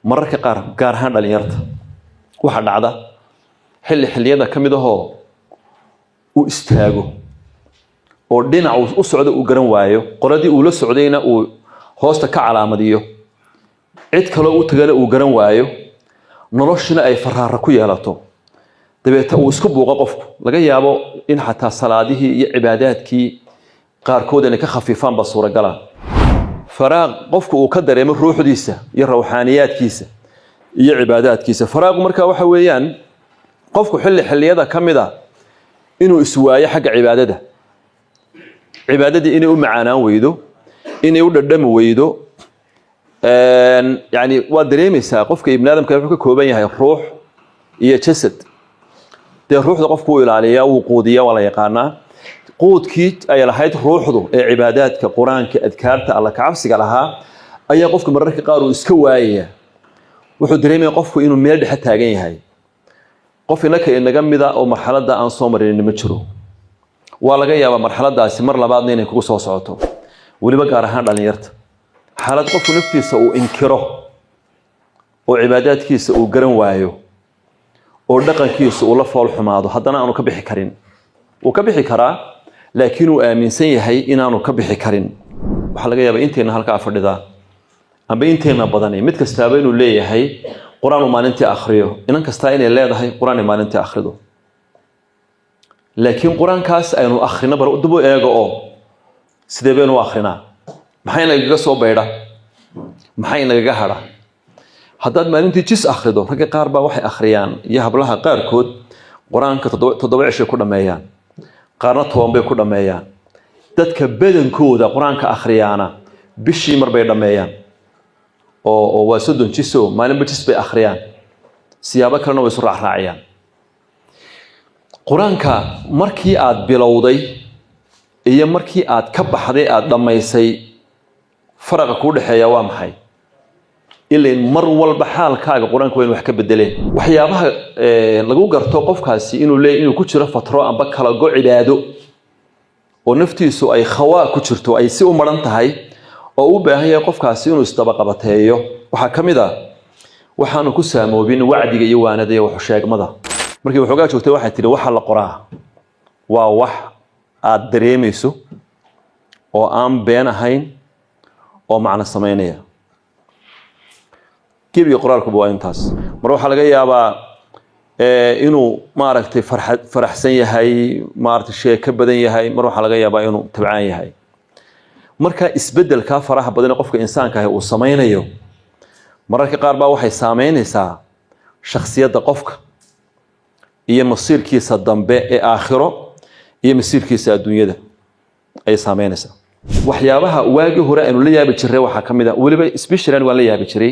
mararka qaar gaar ahaan dhalinyarta waxa dhacda xilliyada kamid ah oo istaago oo dhinac u socdo uu garan waayo qoladii uu la socdayna uu hoosta ka calaamadiyo cid kale uu tagana uu garan waayo noloshina ay faraara ku yeelato dabeeta uu isku buuqa qofku laga yaabo in xataa salaadihii iyo cibaadaadkii qaarkood inay ka khafiifaan ba suuragal ah faraaq qofku uu ka dareemo ruuxdiisa iyo rawxaaniyaadkiisa iyo cibaadaadkiisa faraaq marka waxa weeyaan qofku xilliyada kamida inuu iswaayo xagga cibaadadii inay u macaanaan weydo inay u dhadhami weydo يعني ودريميسا قفك ابن ادم كيف كوبان yahay ruux iyo jasad de ruuxda qofku uu ilaaliyaa uu quudiyaa wala yaqaana quudkii ay lahayd ruuxdu ee cibaadaadka quraanka adkaarta alla ka cabsiga lahaa ayaa qofku mararka qaar uu iska waayay wuxuu dareemay qofku inuu meel dhex taagan yahay qof inaga mida oo marxaladda aan soo marin ma jiro waa laga yaabaa marxaladaasi mar labaadna inay kugu soo socoto waliba gaar ahaan dhalinyarta حالات قف نفسه وإنكره وعبادات uu garan waayo oo dhaqankiisa uu la fool xumaado hadana aanu ka bixi karin uu ka bixi karaa laakiin uu aaminsan yahay inaanu ka bixi karin waxa laga yaabaa inteena halka fadhida amba inteena badanay mid kastaaba inuu leeyahay quraan maalintii akhriyo inan kasta inay leedahay quraan maalintii akhrido laakiin quraankaas aynu akhrina bar u dubo eego oo sidee baynu akhrinaa maxay naga soo beedha maxay naga hara haddaad maalintii jis akhrido ragga qaar baa waxay akhriyaan iyo hablaha qaarkood quraanka 7 cisho ku dhameeyaan qaarna 10 bay ku dhameeyaan dadka badankooda quraanka akhriyaana bishii mar bay dhameeyaan oo waa 30 jiso maalinba jis bay akhriyaan siyaabo kalena way soo raacayaan quraanka markii aad bilowday iyo markii aad ka baxday aad dhameysay فرق كود حياة وامحي إلا مر والبحال كاج قرآن كوين وحكي بدلين وحيابها لقوا قرطوا قف كاسي إنه ليه إنه كتشر فترة أم بكلا جو عباده ونفتي سو أي خواء كتشرتو أي سو مرنتهاي أو بهاي قف كاسي إنه استبق بتهيو وحكم ذا وحانو كسام وبين وعدي جيوانا ده وحشاق مذا مركب وحجاج وقت واحد تري وحلا قراه ووح الدريميسو وأم بين هين oo macna sameynaya kiib quraanku buu intaas mar waxa laga yaabaa inuu maaragtay faraxsan yahay maaragtay shay ka badan yahay mar waxa laga yaabaa inuu tabcaan yahay marka isbedelka faraha badan qofka insaanka ah uu sameynayo mararka qaar baa waxay saameynaysaa shakhsiyadda qofka iyo masiirkiisa dambe ee aakhiro iyo masiirkiisa adduunyada ay saameynaysaa waxyaabaha waagi hore aanu la yaabi jiray waxa kamid ah waliba special waan la yaabi jiray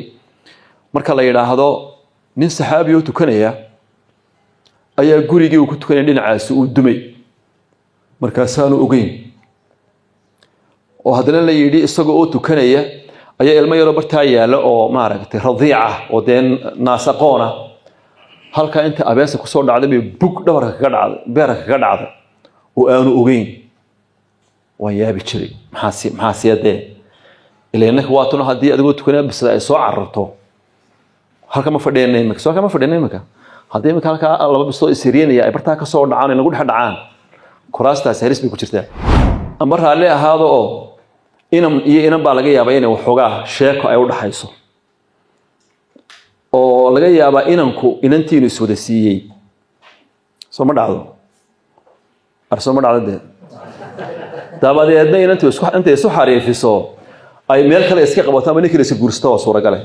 marka la yiraahdo nin saxaabi oo tukanaya ayaa gurigii uu ku tukanay dhinacaas uu dumay markaas aanu ogeyn oo hadana la yiri isagoo oo tukanaya ayaa ilmo yar bartaa yaala oo maaragtay radiica oo deen naasaqoona halka inta abeesa ku soo dhacday bug dhabarka kaga dhacday beerka kaga dhacday oo aanu ogeyn ويابي شري محاسية إلا إنك واتنا هدي أدقول تكون بس سواء عرضته هل كم فردين نيمك سواء كم فردين نيمك هدي مكان كا الله بس سيرين يا إبرتها كصور عاني نقول حد عان كراسة سهرس بيكوشرته أمرها عليه هذا أو إنم بالغ يا بينه وحجاه شاك أيود حيسو أو لقى يا بينكو إنتي نسودسية سمر دعوه أرسمر دعوه ده dabadeedna inta isku xariifiso ay meel kale iska qabato ama ninka iska guursto waa suuragal ah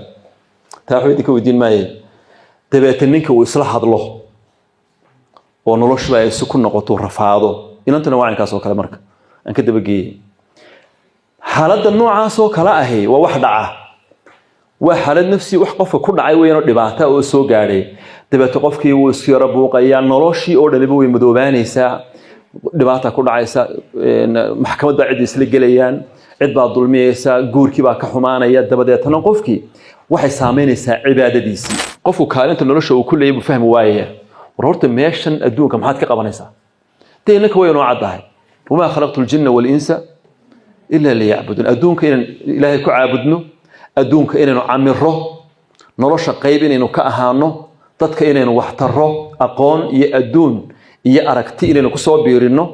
taa waxay ka weydiin maayay dabeetana ninka uu isla hadlo oo noloshu ay isku noqoto rafaado inantuna waa inkaas oo kale marka aan ka dabageeyay xaaladda noocaas oo kala ahay waa wax dhaca waa xaalad nafsi wax qofka ku dhacay weeyno dhibaato oo soo gaaray dabeetana qofkii uu iska rabuuqaya noloshii oo dhaliba way madoobaanaysaa dhibaato ku dhacaysa maxkamadda cid isla gelayaan cid baa dulmiyaysa guurkii baa ka xumaanaya dabadeetana qofkii waxay saameynaysaa cibaadadiisii qofku kaalinta nolosha uu ku leeyahay fahmi waayay warta meeshan adduunka maxaad ka qabanaysaa deynaka way noo cadahay wama khalaqtul jinna wal insa illa liya'budun adduunka inaan ilaahay ku caabudno adduunka inaan amiro nolosha qayb inaynu ka ahaano dadka inaynu wax taro aqoon iyo adduun iyo aragti inaynu ku soo biirino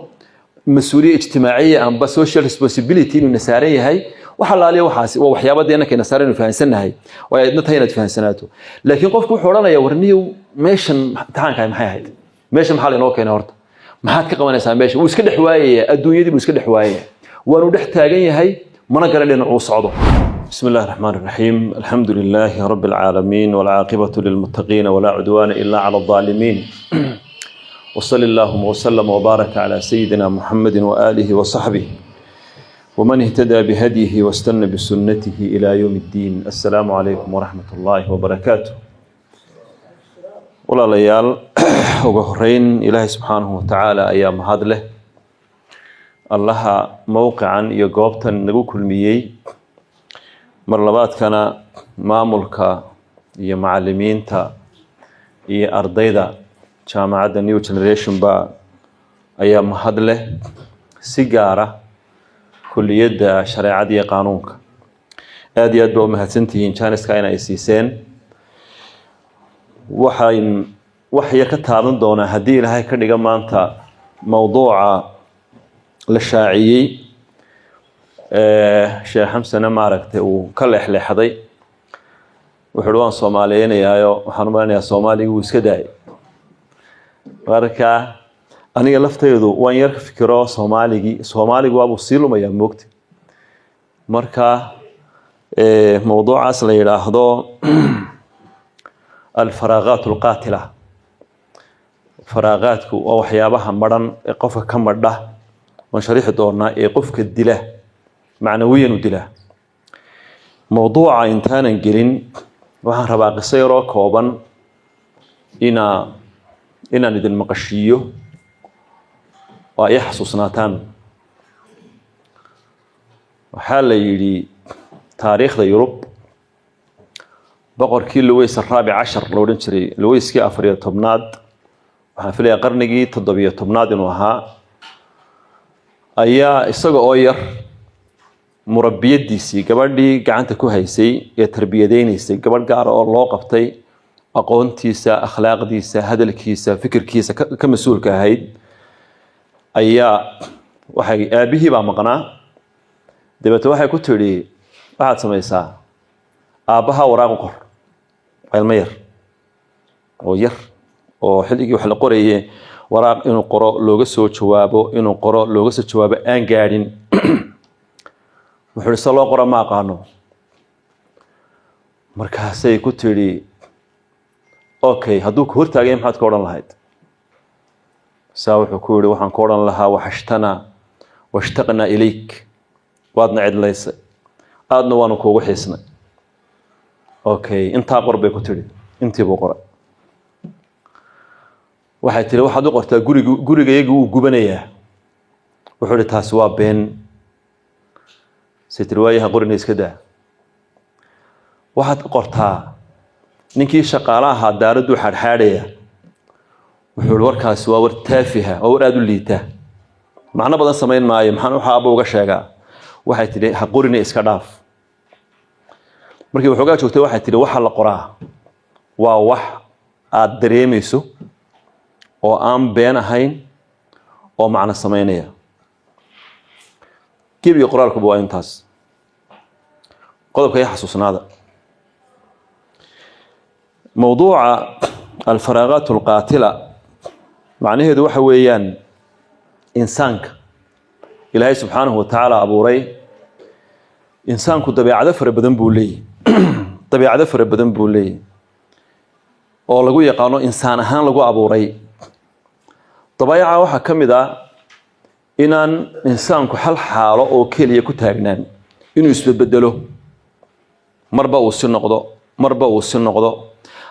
mas'uuliyad ijtimaaciye amba social responsibility inuu nasaaran yahay waxa la leeyahay waxaasi waa waxyaabadeena keenay nasaaran fahansanahay waa idna tahay fahansanaato laakiin qofku wuxuu oranayaa warniyo meeshan taanka maxay ahayd meeshan maxaa inoo keenay horta maxaad ka qabanaysaa meeshan uu iska dhex waayay adduunyadii uu iska dhex waayay waanu dhex taagan yahay mana garanayno uu socdo بسم الله الرحمن الرحيم الحمد لله رب العالمين والعاقبة للمتقين ولا عدوان إلا على الظالمين وصلى اللهم وسلم وبارك على سيدنا محمد وآله وصحبه ومن اهتدى بهديه واستنى بسنته إلى يوم الدين السلام عليكم ورحمة الله وبركاته ولا ليال وقهرين إلهي سبحانه وتعالى أيام هذا له الله موقعا يقوبتا نقول كل ميي marlabaadkana maamulka iyo macallimiinta iyo ardayda jaamacadda New Generation ba ayaa mahad leh si gaar ah kulliyadda shariicada iyo qaanuunka aad iyo aad baa u mahadsantihiin janiska inay siiseen wax yar ka taaban doona haddii Ilaahay ka dhiga maanta mawduuca la shaaciyay sheekh Xamsana maaragtay uu ka leexleexday wuxuu waan Soomaaliyeynayaayo waxaan u maleynayaa Soomaaliga uu iska daayay marka aniga laftaydu waan yar fikiro Soomaaligu waa sii lumaya moogti marka mawduucaas la yiraahdo الفراغات القاتلة faraaqaadku oo waxyaabaha maran ee qofka ka madha waan sharaxi doonaa ee qofka dila معنويا ودلا موضوع انتانا جرين وحن ربا قصيرو كوبان إنا ندل مقشيو ويحسو سنتان وحال يلي تاريخ دا يوروب بقر كيل لويس الرابع عشر لو نشري لويس كي أفريا طبناد وحن فيليا قرنجي تضبيا طبناد وها أيا إساقو أوير murabbiyadiisii gabadhii gacanta ku haysay ee tarbiyadeynaysay gabadh gaar oo loo qabtay aqoontiisa akhlaaqdiisa hadalkiisa fikirkiisa ka mas'uulka ahayd ayaa waxay aabihii baa maqnaa dibadda waxay ku tiri waxaad samaysaa aabaha waraaq qor ilmo yar oo xilligii wax la qorayay waraaq inuu qoro looga soo jawaabo aan gaadhin wuxuu soo qora ma aqaano markaasay ku tiri okay hadduu ku hortaagay maxaad ka oran lahayd saa wuxuu ku yiri waxaan ka oran lahaa waxashtana washtaqna ilayk waadna cidlaysa aadna waanu kuugu xiisnay okay inta qorbay ku tiri intii buu qoray waxay tiri waxaad u qortaa gurigayagu uu gubanayaa wuxuu yiri taas waa been ستروايها قرني اسكدا واحد قرطها نينكي شقالاها داردو حرحاريا وحول وركاس waa war taafiha oo aad u liita macna badan sameyn maayo maxaan waxa aba uga sheegaa waxay tiri ha qorina iska dhaaf markii wuxuu joogtay waxay tiri waxa la qoraa waa wax aad dareemayso oo aan been ahayn oo macna sameynaya كيف يقرأ لكم بوانتاس قلبك يحسس هذا موضوع الفراغات القاتلة معناه هذا وحويان إنسانك إلهي سبحانه وتعالى أبو ري إنسانك طبيعة دفر بدن بولي طبيعة دفر بدن بولي أو لقوا يقالوا إنسان هان لقوا أبو ري طبيعة وحا كمدا inaan insaanku hal xaalo oo kaliya ku taagnaan inuu isbedelo marba uu si noqdo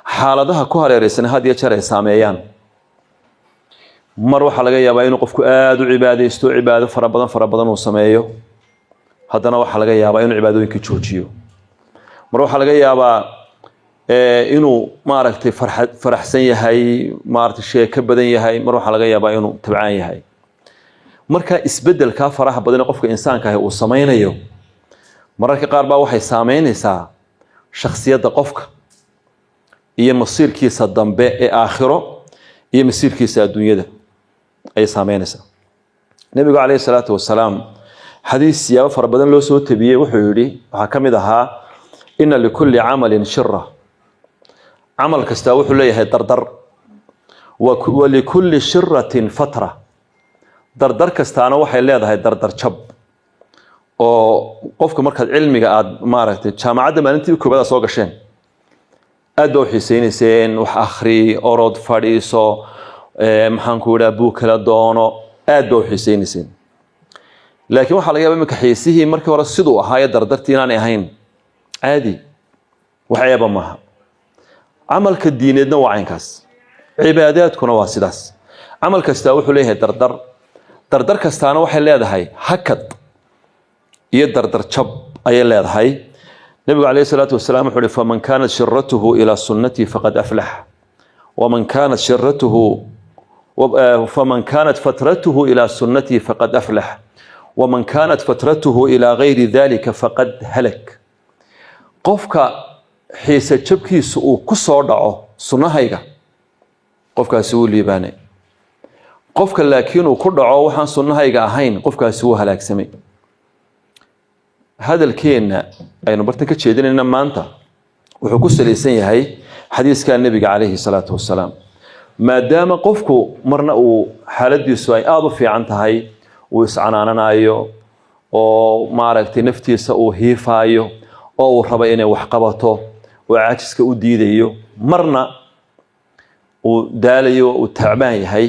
xaaladaha ku hareeraysan had iyo jeer ay saameeyaan mar waxa laga yaabaa inuu qofku aad u cibaadeysto cibaado fara badan uu sameeyo haddana waxa laga yaabaa inuu cibaadooyinka joojiyo mar waxa laga yaabaa inuu maaragtay faraxsan yahay maaragtay shay ka badan yahay mar waxa laga yaabaa inuu tabcaan yahay marka isbedelka faraha badan qofka insaanka ah uu sameeyo mararka qaar baa waxay saameynaysaa shakhsiyadda qofka iyo masiirkiisa dambe ee aakhiro iyo masiirkiisa adduunyada ay saameynaysaa. nabigu calayhi salaatu wasalaam xadiis siyaabo fara badan loo soo tabiyey wuxuu yidhi waxaa ka mid ahaa ina likulli camalin shira, camal kastaa wuxuu leeyahay dardar, wa likulli shiratin fatra, dardar kastaana waxay leedahay dardar jab. oo qofka markaad cilmiga aad maaragtay jaamacadda maalintii koobaad soo gasheen aad baa u xiiseynayseen wax akhri orod fadhiiso maxaan ku idhaa buug kala doono aad baa u xiiseynayseen. laakiin waxaa laga yaabaa iminka xiisihii markii hore siduu ahaayo dardartii inaanay ahayn caadi, wax eeba maaha. camalka diineedna waa caynkaas, cibaadaadkuna waa sidaas. camal kastaa wuxuu leeyahay dardar, dardar kastaana waxay leedahay hakad iyo dardar jab ayay leedahay. nabigu calayhi salaatu wasalaam wuxuu yihi faman kaanat shiratuhu ilaa sunnatii faqad aflax waman kaanat shiratuhu faman kaanat fatratuhu ilaa sunnatii faqad aflax waman kaanat fatratuhu ilaa gayri dalika faqad halak. qofka xiisa jabkiisu uu ku soo dhaco sunnahayga qofkaasi wuu liibaanay, qofka laakiin uu ku dhaco waxaan sunnahayga ahayn qofkaasi wuu halaagsamay. hadalkeenna aynu bartan ka jeedinayna maanta wuxuu ku salaysan yahay xadiiskaa nebiga calayhi salaatu wasalaam. maadaama qofku marna uu xaaladiisu ay aada u fiican tahay, uu iscanaananayo oo maaragtay naftiisa uu hiifaayo oo uu rabo inay wax qabato oo caajiska u diidayo, marna uu daalayo uu tacbaan yahay.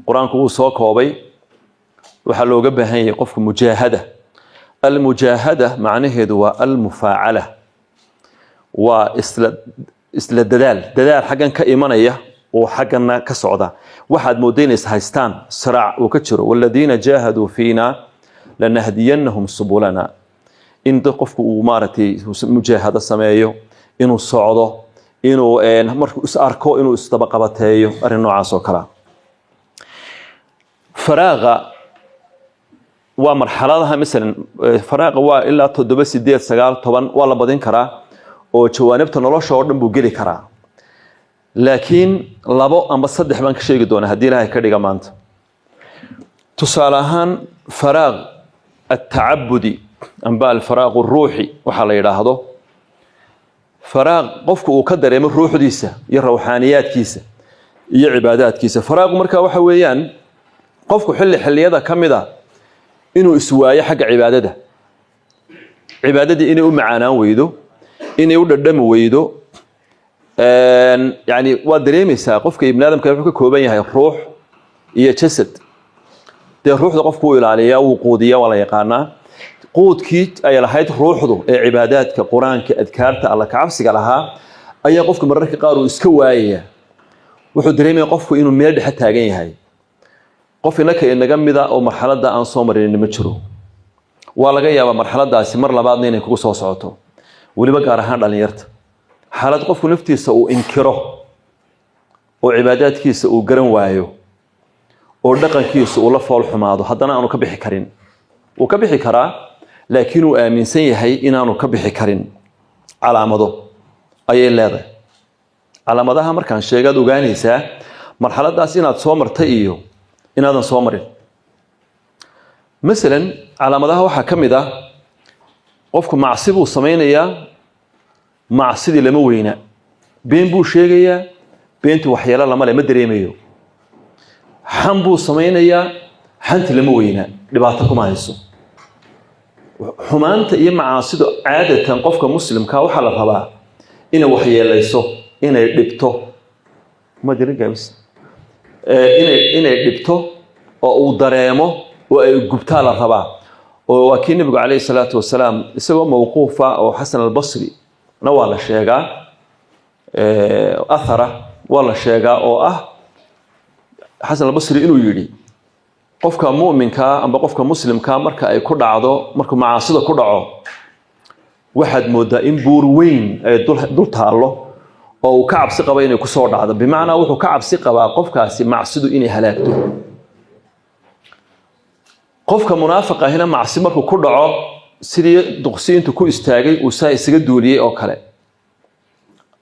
qur-aanku wuu soo koobay waxaa looga baahan yahay qofka mujaahada. المجاهدة معناه هو المفاعلة وإسلا دلال حقا كإيمانية وحقا كسعودة. واحد مودين هايستان صراع وكتشروا والذين جاهدوا فينا لنهدينهم سبلنا. إن تقف ومارتي مجاهدة سمايو إنه الصعودة إنه أركو إنه استبقبتهيو أرنو عاصو كلا فراغ ومرحلتها مثلا فراغ إلا تدبس ديت سجال طبعا ولا بدين كرا وجوانبته نلاش أردن بوجري كرا. لكن لابو أم بصدق بانك شيء جدونه هدي لها كذي جمانت تصالحان فراغ التعبدي أم بقى الفراغ الروحي وحلا يراهضه فراغ قفك وقدر يم الروح ديسة يروحانيات كيسة يعبادات كيسة. فراغ مركا وحويان قفك حل يدا كم ذا إنه إسواء حق عبادته إنه معانا ويدو إنه يودم ويدو يعني ودريمي ساقف كي ابن آدم كيف كوبين هاي الروح هي جسد ده الروح ده قف قوي عليها وقودية ولا يقانا قود كيت أي لحيت روح ده عبادات كقرآن كأذكار الله كعفسك لها أي قفك مرة قارو إسكواية وحد دريمي قفك إنه ميرد حتى جاي هاي qof inaka in naga mida oo marxaladda aan soo marin ma jiro. waa laga yaabaa marxaladdaasi mar labaadna inay kugu soo socoto, weliba gaar ahaan dhalinyarta. xaalad qofku naftiisa uu inkiro oo cibaadaadkiisa uu garan waayo oo dhaqankiisa uu la fool xumaado, haddana aanu ka bixi karin. wuu ka bixi karaa laakiin uu aaminsan yahay inaanu ka bixi karin. calaamado ayay leedahay. calaamadaha markaan sheegaad ogaanaysaa marxaladdaas inaad soo martay iyo inaadan soo marin. مثلا calaamadaha waxaa ka mid ah qofku macsi buu samaynayaa, macsidii lama weyna. been buu sheegayaa, beentu waxyeelo lama leh, ma dareemayo. xan buu samaynayaa, xanti lama weyna, dhibaato kuma hayso. xumaanta iyo macaasidu caadatan qofka muslimka waxaa la rabaa inay waxyeelayso, inay dhibto. ma dirin gaabis inay dhibto oo uu dareemo oo ay gubtaa la rabaa. oo waa kii nabigu calayhi salaatu wasalaam isagoo mawquufa oo xasan albasri na waa la sheegaa athara waa la sheegaa oo ah xasan albasri inuu yidhi qofka mu'minka amba qofka muslimka marka ay ku dhacdo, markuu macaasida ku dhaco, waxaad moodaa in buur weyn ay dul taallo oo uu ka cabsi qaba inay ku soo dhacdo. bimacnaa wuxuu ka cabsi qabaa qofkaasi macsidu inay halaagto. qofka munaafiqa ahina macsi markuu ku dhaco sidii duqsiintu ku istaagay uu saa isaga duuliyay oo kale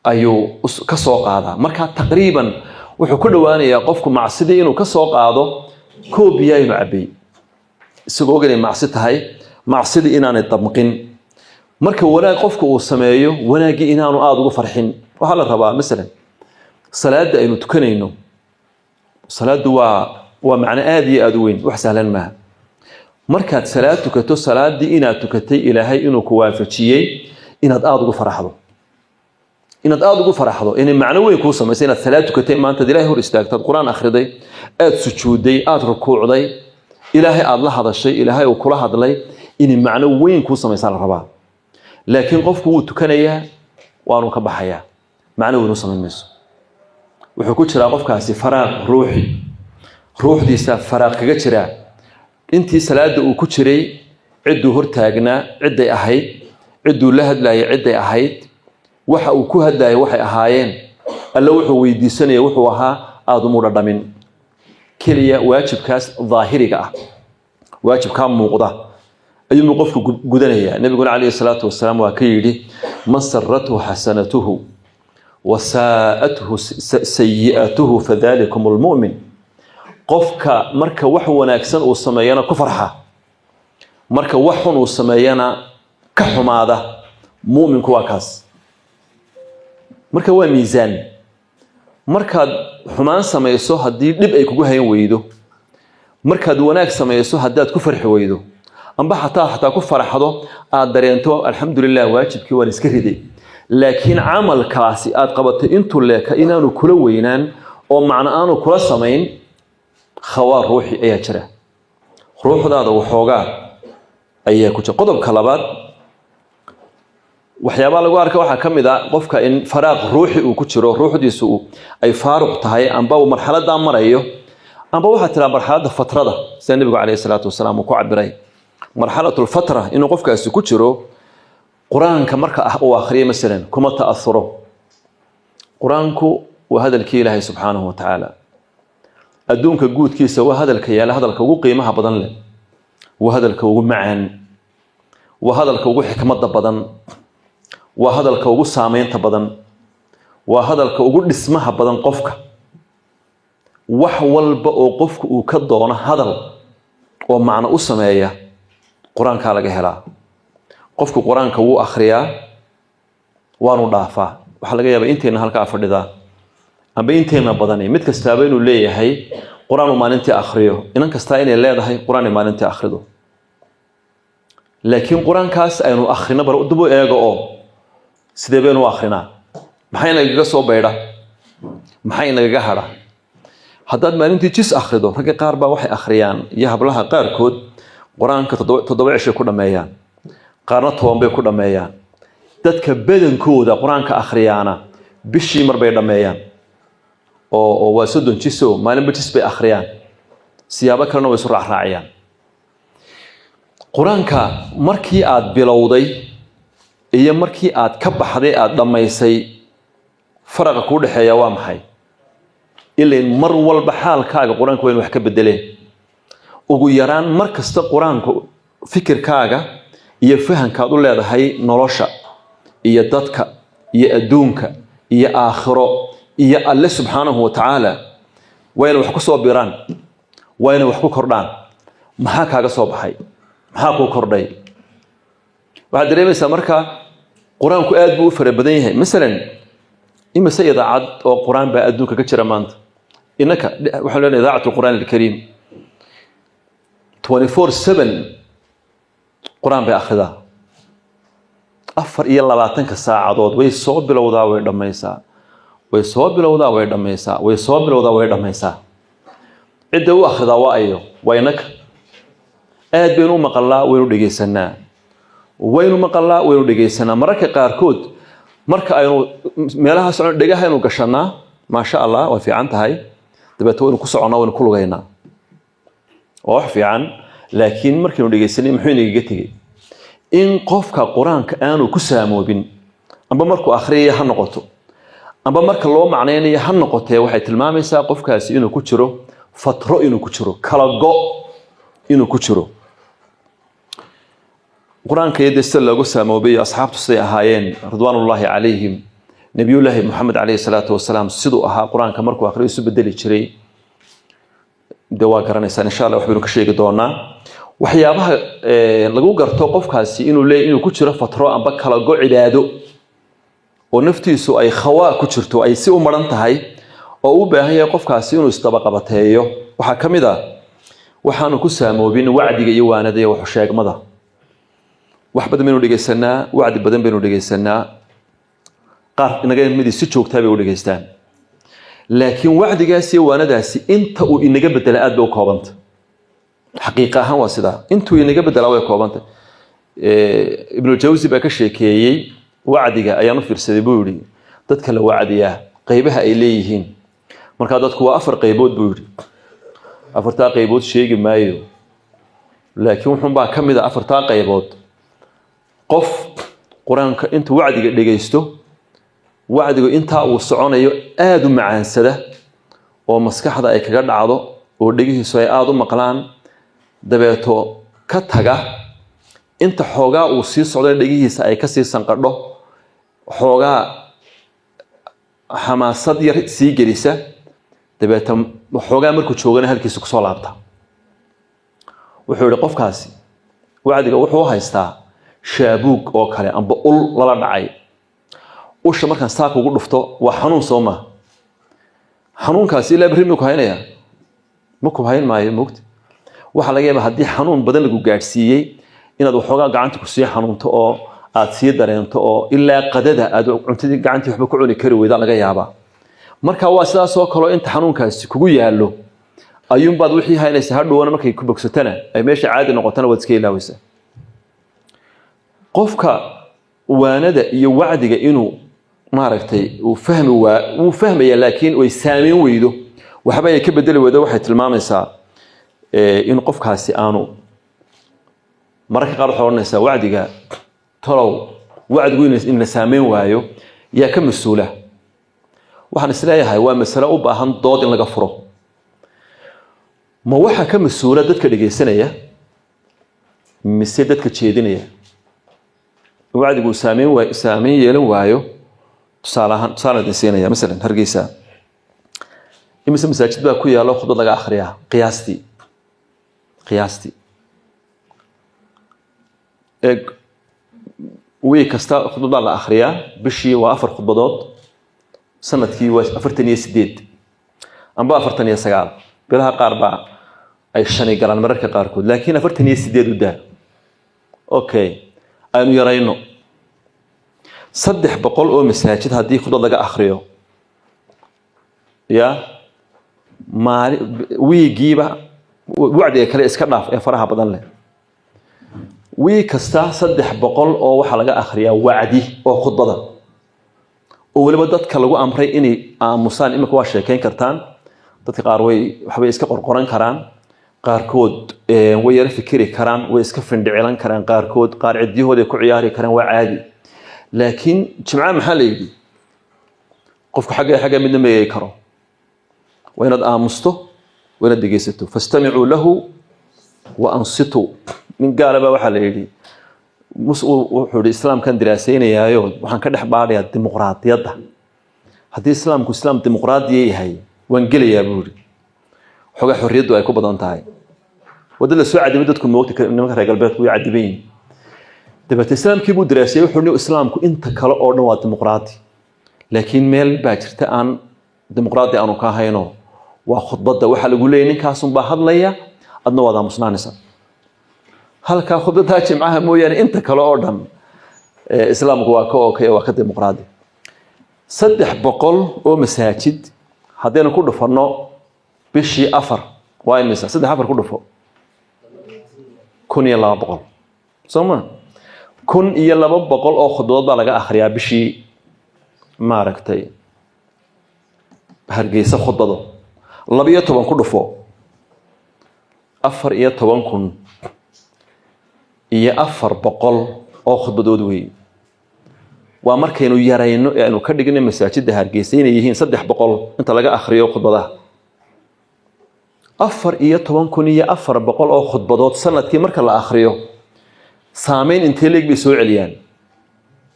ayuu ka soo qaadaa marka taqriiban wuxuu ku dhawaanayaa qofku macsidii inuu ka soo qaado koobiya inuu cabay isagoo oganay macsi tahay macsidii inaanay dabqin marka wanaag qofku uu sameeyo wanaagii inaanu aad ugu farxin waxa la rabaa midalan salaada aynu tukanayno salaadu waa macna aad iyo aad u weyn wax sahlan ma markaad salaad tukato salaadii inaad tukatay ilaahay inuu ku waafajiyay inaad aad ugu faraxdo inay macno weyn ku sameeyay inaad salaad tukatay maanta ilaahay hor istaagtay quraan akhriday aad sujuuday aad rukuucday ilaahay aad la hadashay ilaahay uu kula hadlay inay macno weyn ku sameeyay la rabaa laakiin qofku uu tukanayaa waanu ka baxayaa macno weyn u sameeymayso wuxuu ku jiraa qofkaasi faraaq ruuxdiisa faraaq kaga jira intii salaada uu ku jiray ciduu hor taagnaa ciday ahayd ciduu la hadlayay ciday ahayd waxa uu ku hadlayay waxay ahaayeen alla wuxuu weydiisanayay wuxuu ahaa aad u dhadhamin kaliya waajibkaas dhaahiriga ah waajibka muuqda ayuu qofku gudanaya nabiga kaleey salaatu wasalaam waa ka yiri masarratu hasanatuhu وساءته سيئته فذلكم المؤمن قفك مركا wax wanaagsan uu sameeyana ku farxa marka wax xun uu sameeyana ka xumaada muuminku waa kaas marka waa miisaan markaad xumaan sameeyso hadii dib ay kugu hayn weydo markaad wanaag sameeyso hadaad ku farxi weydo amba hataa ku farxado aad dareento alxamdulillah waajibkii waan iska riday laakiin amalkaasi aad qabatay intuu leeka inaanu kula weynaan oo macna aanu kula sameyn khawaar ruuxi ayaa jira ruuxdaada waxoogaa ayaa ku jira qodobka labaad waxyaabo lagu arkaa waxa kamid ah qofka in faraaq ruuxi uu ku jiro ruuxdiisu ay faaruq tahay amba marxalada marayo amba waxa tira marxalada fatrada sida nabiga kaleey salaatu wasalaam ku cabiray marxalatul fatra inuu qofkaasi ku jiro quraanka marka uu akhriyo midalan kuma ta'athuro quraanku waa hadalkii ilaahay subhanahu wa ta'ala adduunka guudkiisa waa hadalka yaala hadalka ugu qiimaha badan leh waa hadalka ugu macaan waa hadalka ugu xikmadda badan waa hadalka ugu saameynta badan waa hadalka ugu dhismaha badan qofka wax walba oo qofku uu ka doono hadal oo macna u sameeya quraanka laga helaa qofku quraanka wuu akhriyaa waanu dhaafaa waxa laga yaabaa inteena halka fadhida amba inteena badanay mid kastaaba inuu leeyahay quraan maalintii akhriyo inan kasta inay leedahay quraan maalintii akhrido laakiin quraankaas aynu akhrina bar dubo eego oo sidee baynu akhrinaa maxay naga soo beedha maxay naga hara haddaad maalintii jis akhrido rag qaar baa waxay akhriyaan iyo hablaha qaar kood quraanka 7 cisho ku dhameeyaan qaarna 10 bay ku dhameeyaan dadka badankooda quraanka akhriyaana bishii mar bay dhameeyaan oo waa 30 jiso maalin bishis bay akhriyaan siyaabo kalena way soo raacayaan quraanka markii aad bilowday iyo markii aad ka baxday aad dhameysay faraqa ku dhaxeeya waa maxay ilaa mar walba xaalkaaga quraanka way wax ka bedeleen ugu yaraan mar kasta quraanku fikirkaaga iyo fahankaad u leedahay nolosha iyo dadka iyo adduunka iyo aakhiro iyo alle subhanahu wa ta'ala wayna wax ku soo biraan wayna wax ku kordhaan maxaa kaaga soo baxay maxaa ku kordhay waxa dareemaysaa marka quraanku aad buu u fara badan yahay midalan imisa idaacad oo quraan baa adduunka ka jira maanta inaka waxa la yiraahdaa idaacatu quraan al-kariim 24/7 quraan bay akhridaa 24 saacadood way soo bilowdaa way dhameysaa way soo bilowdaa way dhameysaa way soo bilowdaa way dhameysaa cidda uu akhridaa waa ayo waynaka aad baynu maqalaa waynu dhageysanaa mararka qaarkood marka aynu meelaha socon dhagaha aynu gashanaa ma sha Allah waa fiican tahay dabeetana waynu ku soconaa waynu ku lugaynaa wax fiican laakiin markii uu dhageysanay muxuu inaga tagay in qofka quraanka aanu ku saamoobin amba markuu akhriyo ha noqoto amba marka loo macnaynayo ha noqotee waxay tilmaamaysaa qofkaasi inuu ku jiro fatro inuu ku jiro kala go inuu ku jiro quraanka yadista lagu saamoobay asxaabtu say ahaayeen ridwaanullaahi calayhim نبي الله محمد عليه الصلاة والسلام سدوا أها قرآن كمركو آخر يسوب الدليل شري دوا كرنيسان إن شاء الله وحبينك شيء قدونا وحيابها لقوا قرطوا قف كاسي إنه ليه إنه كتشرف فترة أم بكلا جو عباده ونفتي سو أي خواء كتشرتو أي سو مرنتهاي أو بهاي قف كاسي إنه استبق بتهيو وحكم ذا وحانو كسام وبين وعدي يوانا ذي وحشاق مضى وحبد منو لقي سنة وعد بدن بينو لقي سنة قار نجا مدي ستشوك تابي ولقيستان لكن وعد جاسي وانا داسي انت وإنك بدل أدب وكوبنت حقيقة هو سدا انت وإنك بدل أوي كوبنت ابن الجوزي بكشي كي وعد جا أيام في السدبوري تذكر وعد يا قيبها إليهين مركادات كوا أفر قيبود بوري أفرتا قيبود شيء مايو لكن وحن بقى كم إذا أفرتا قيبود قف قرآن انت وعد لقيستو وعدو inta uu soconayo aad u macaansada oo maskaxda ay kaga dhacdo oo dhigihiisu ay aad u maqlaan dabeeto ka taga inta xoogaa uu sii socdo dhigihiisa ay ka sii sanqadho xoogaa xamaasad yar sii gelisa dabeeto xoogaa markuu joogana halkiisa ku soo laabta wuxuu yiri qofkaasi wacdiga wuxuu haystaa shaabuug oo kale amba ul lala dhacay وش مركان ساق وقول رفته وحنون صوما حنون كاسي لا بريم مكهينيا مكهين معي موقت وحلاقي بهدي حنون بدل جو جالسية إن هذا حاجة قعنت كسي حنون تأو أتصير درين تأو إلا قدده أدو عمتي قعنت يحب كعوني كرو إذا لقى يابا مركا واسلا سوق لو أنت حنون كاسي كوجي هالو أيوم بعد وحي هاي نسهر وأنا مركي كبك ستنا أي ماشي عادي نقطنا وتسكي لاوسه قفك وانا يوعدك إنه ما ركتي وفهم يا لكن ويسامين ويدو وحبايا كبدل ودا waxay tilmaamaysaa in qofkaasi aanu marka qaar xoornaysa wacdiga talow wacdigu in saameyn waayo yaa ka masuula waxaan isleeyahay waa mas'alo u baahan dood in laga furo ma waxa ka masuula dadka dhageysanaya mise dadka jeedinaya wacdigu saameyn yeelan waayo صالة نسينا مثلا هرجيسا إمسا مساجد بقى كويا لو خطوط لقى آخريها قياستي ويكستا خطوط لقى آخريها بشي وأفر خطوط سنة كي وأفرتني سديد أم بأفرتني سقال بلها قاربة أي شني قران مركة قاركود لكن أفرتني سديد وده أوكي أنو يرينو صدح بقول أو مساجد هذه خطوة لقى آخرية يا ما ويجيبه وعدي كلا إسكناف فرها بدن له ويكستا صدح بقول أو حلقة آخرية وعدي أو خطبة أول ما دت كلو أمري إني مصان إما كواش كين كرتان تتقاروي حبي إسك قرقران كران قاركود ويعرف فكري كران ويسكفن دعيلان كران قاركود قار عديه هذا كعياري كران وعادي لكن جمعان محلي قفك حاجة من ما يكره وين آمسته وين دقيسته فاستمعوا له وأنصتوا من قال بقى وحلي مسؤول الإسلام كان دراسين يا يود وحن كده حبالي الديمقراطية ده هذا الإسلام كإسلام ديمقراطية هي وانجلي يا بوري حاجة حرية ده يكون بدن تاعي وده اللي سعد مدتكم وقت إنما كان قلبات ويعدبين دبت الإسلام كيبو دراسية وحرني إسلامكو أنت كلا أورنا ديمقراطي لكن ميل باجرت أن ديمقراطي أنا كهينو وخطبة وحلا يقولين كاسم بحد ليا أدنى وضع مصنانسا هل كخطبة تاجي معها مو يعني أنت كلا أورنا إسلامكو وكأوكي وكديمقراطي صدح بقول ومساجد هذين كله فرنا بشي أفر واين مسا صدح أفر كله فوق كن يلا بقول سما كن يلا بقول أو خطوات على آخرها بشي ما ركتي هرجيسة خطبة الله بيتوان كله فوق أفر يتوان كن أفر بقول أو خطبة دوي ومركينو يرينو يعني كدغنا مساجد هرجيسين يهين صدح بقول انت لغا اخريو خطبه أفر iyo 10 kun iyo 400 oo khudbadood sanadkii marka la akhriyo saameyn intee leeg bay soo celiyaan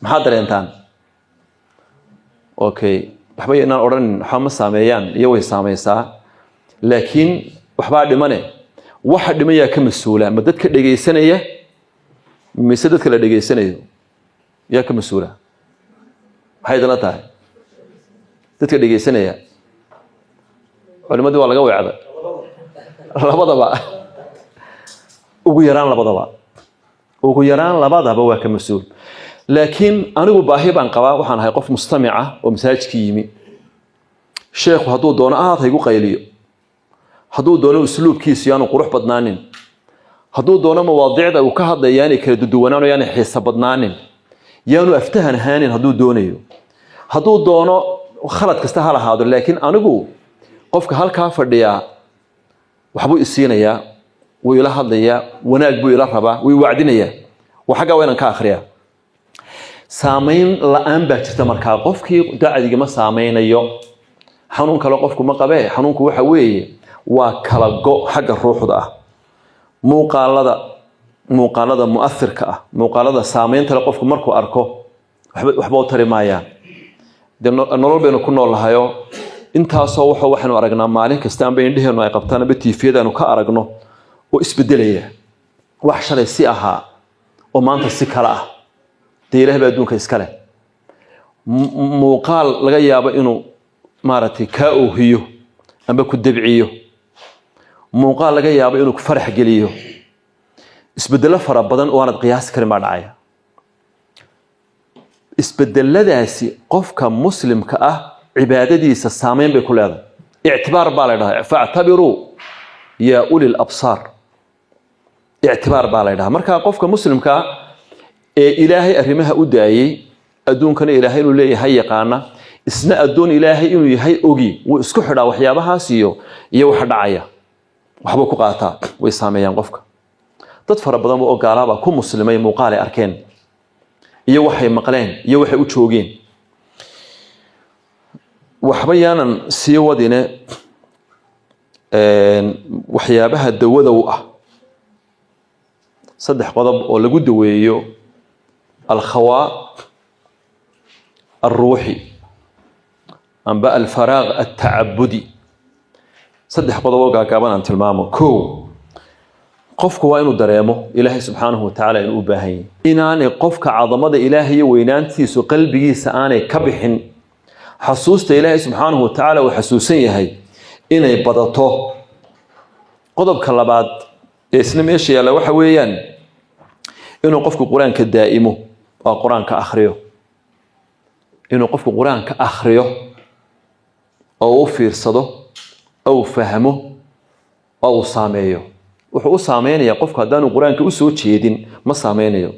maxaa dareentaan اوكي waxba inaan oran waxa ma saameeyaan iyo way saameysaa laakiin waxba dhimane waxa dhimaya ka masuula ma dadka dhageysanaya mise dadka la dhageysanayo yaa ka masuula waxay dana tahay dadka dhageysanaya culimadu waa laga weecda labadaba ugu yaraan labadaba waa ka masuul laakiin anigu baahi baan qabaa waxaan ahay qof mustamica oo masaajidka yimi sheekhu hadduu doono aad haygu qayliyo hadduu doono usluubkiisu yaanu qurux badnaanin hadduu doono mawaadiicda uu ka hadlaya yaanay kala duduwanaano yaanay xiisa badnaanin yaanu aftahan ahaanin hadduu doonayo hadduu doono khalad kasta ha lahaado laakiin anigu qofka halkaa fadhiyaa waxbuu isiinayaa wuu ila hadlayaa wanaag buu ila rabaa wuu wacdinayaa waa xaggaa waa inaan ka akhriyaa saamayn la'aan baa jirta markaa qofkii dacdiga ma saameynayo xanuun kale qofku ma qabee xanuunku waxa weeye waa kala go xagga ruuxda ah muuqaalada mu'athirka ah muuqaalada saameynta leh qofku markuu arko waxba u tari maayaan nolol baynu ku noolahayo intaasoo waxaanu aragnaa maalin kasta anba indheheenu ay qabtaan aba tiifiyadaanu ka aragno oo isbedelaya wax shalay si ahaa oo maanta si kale ah dee ilaah baa adduunka iska leh muuqaal laga yaabo inuu maaragtay kaa oohiyo amba ku dabciyo muuqaal laga yaabo inuu ku farax geliyo isbedelo fara badan oo aanad qiyaasi karin baa dhacaya isbedeladaasi qofka muslimka ah cibaadadiisa saameyn bay ku leedahay ictibaar baa la dhahaa factabiruu yaa ulil absaar ictibaar baa la dhahaa marka qofka muslimka ee ilaahay arrimaha u daayay adduunkana ilaahay inuu leeyahay yaqaana isna addoon ilaahay inuu yahay ogi wuu isku xidhaa waxyaabahaas iyo waxa dhacaya waxba ku qaataa way saameeyaan qofka dad fara badan oo gaalaaba ku muslimay muuqaal ay arkeen iyo waxay maqleen iyo waxay u joogeen waxba yaanan sii wadine waxyaabaha dawada u ah saddex qodob oo lagu daweeyo الخواء الروحي أنباء الفراغ التعبدي صدح قضوا قاقابان أن تلمامه كو قفك وإنو دريمه إلهي سبحانه وتعالى إنو باهي إناني قفك عظمة إلهي وإنانتي سو قلبي سآني كبحن حسوست إلهي سبحانه وتعالى وحسوسيه هي إني بدطه قضب كاللباد إسلام إيشي على وحويان إنو قفك قرآن كدائمه وقرآن كأخريه إنه قفك قرآن كأخريه أو فيرصده أو فهمه أو صاميه وحو صامين يا قفك هدانو قرآن كأسو تشيدين ما صامينيه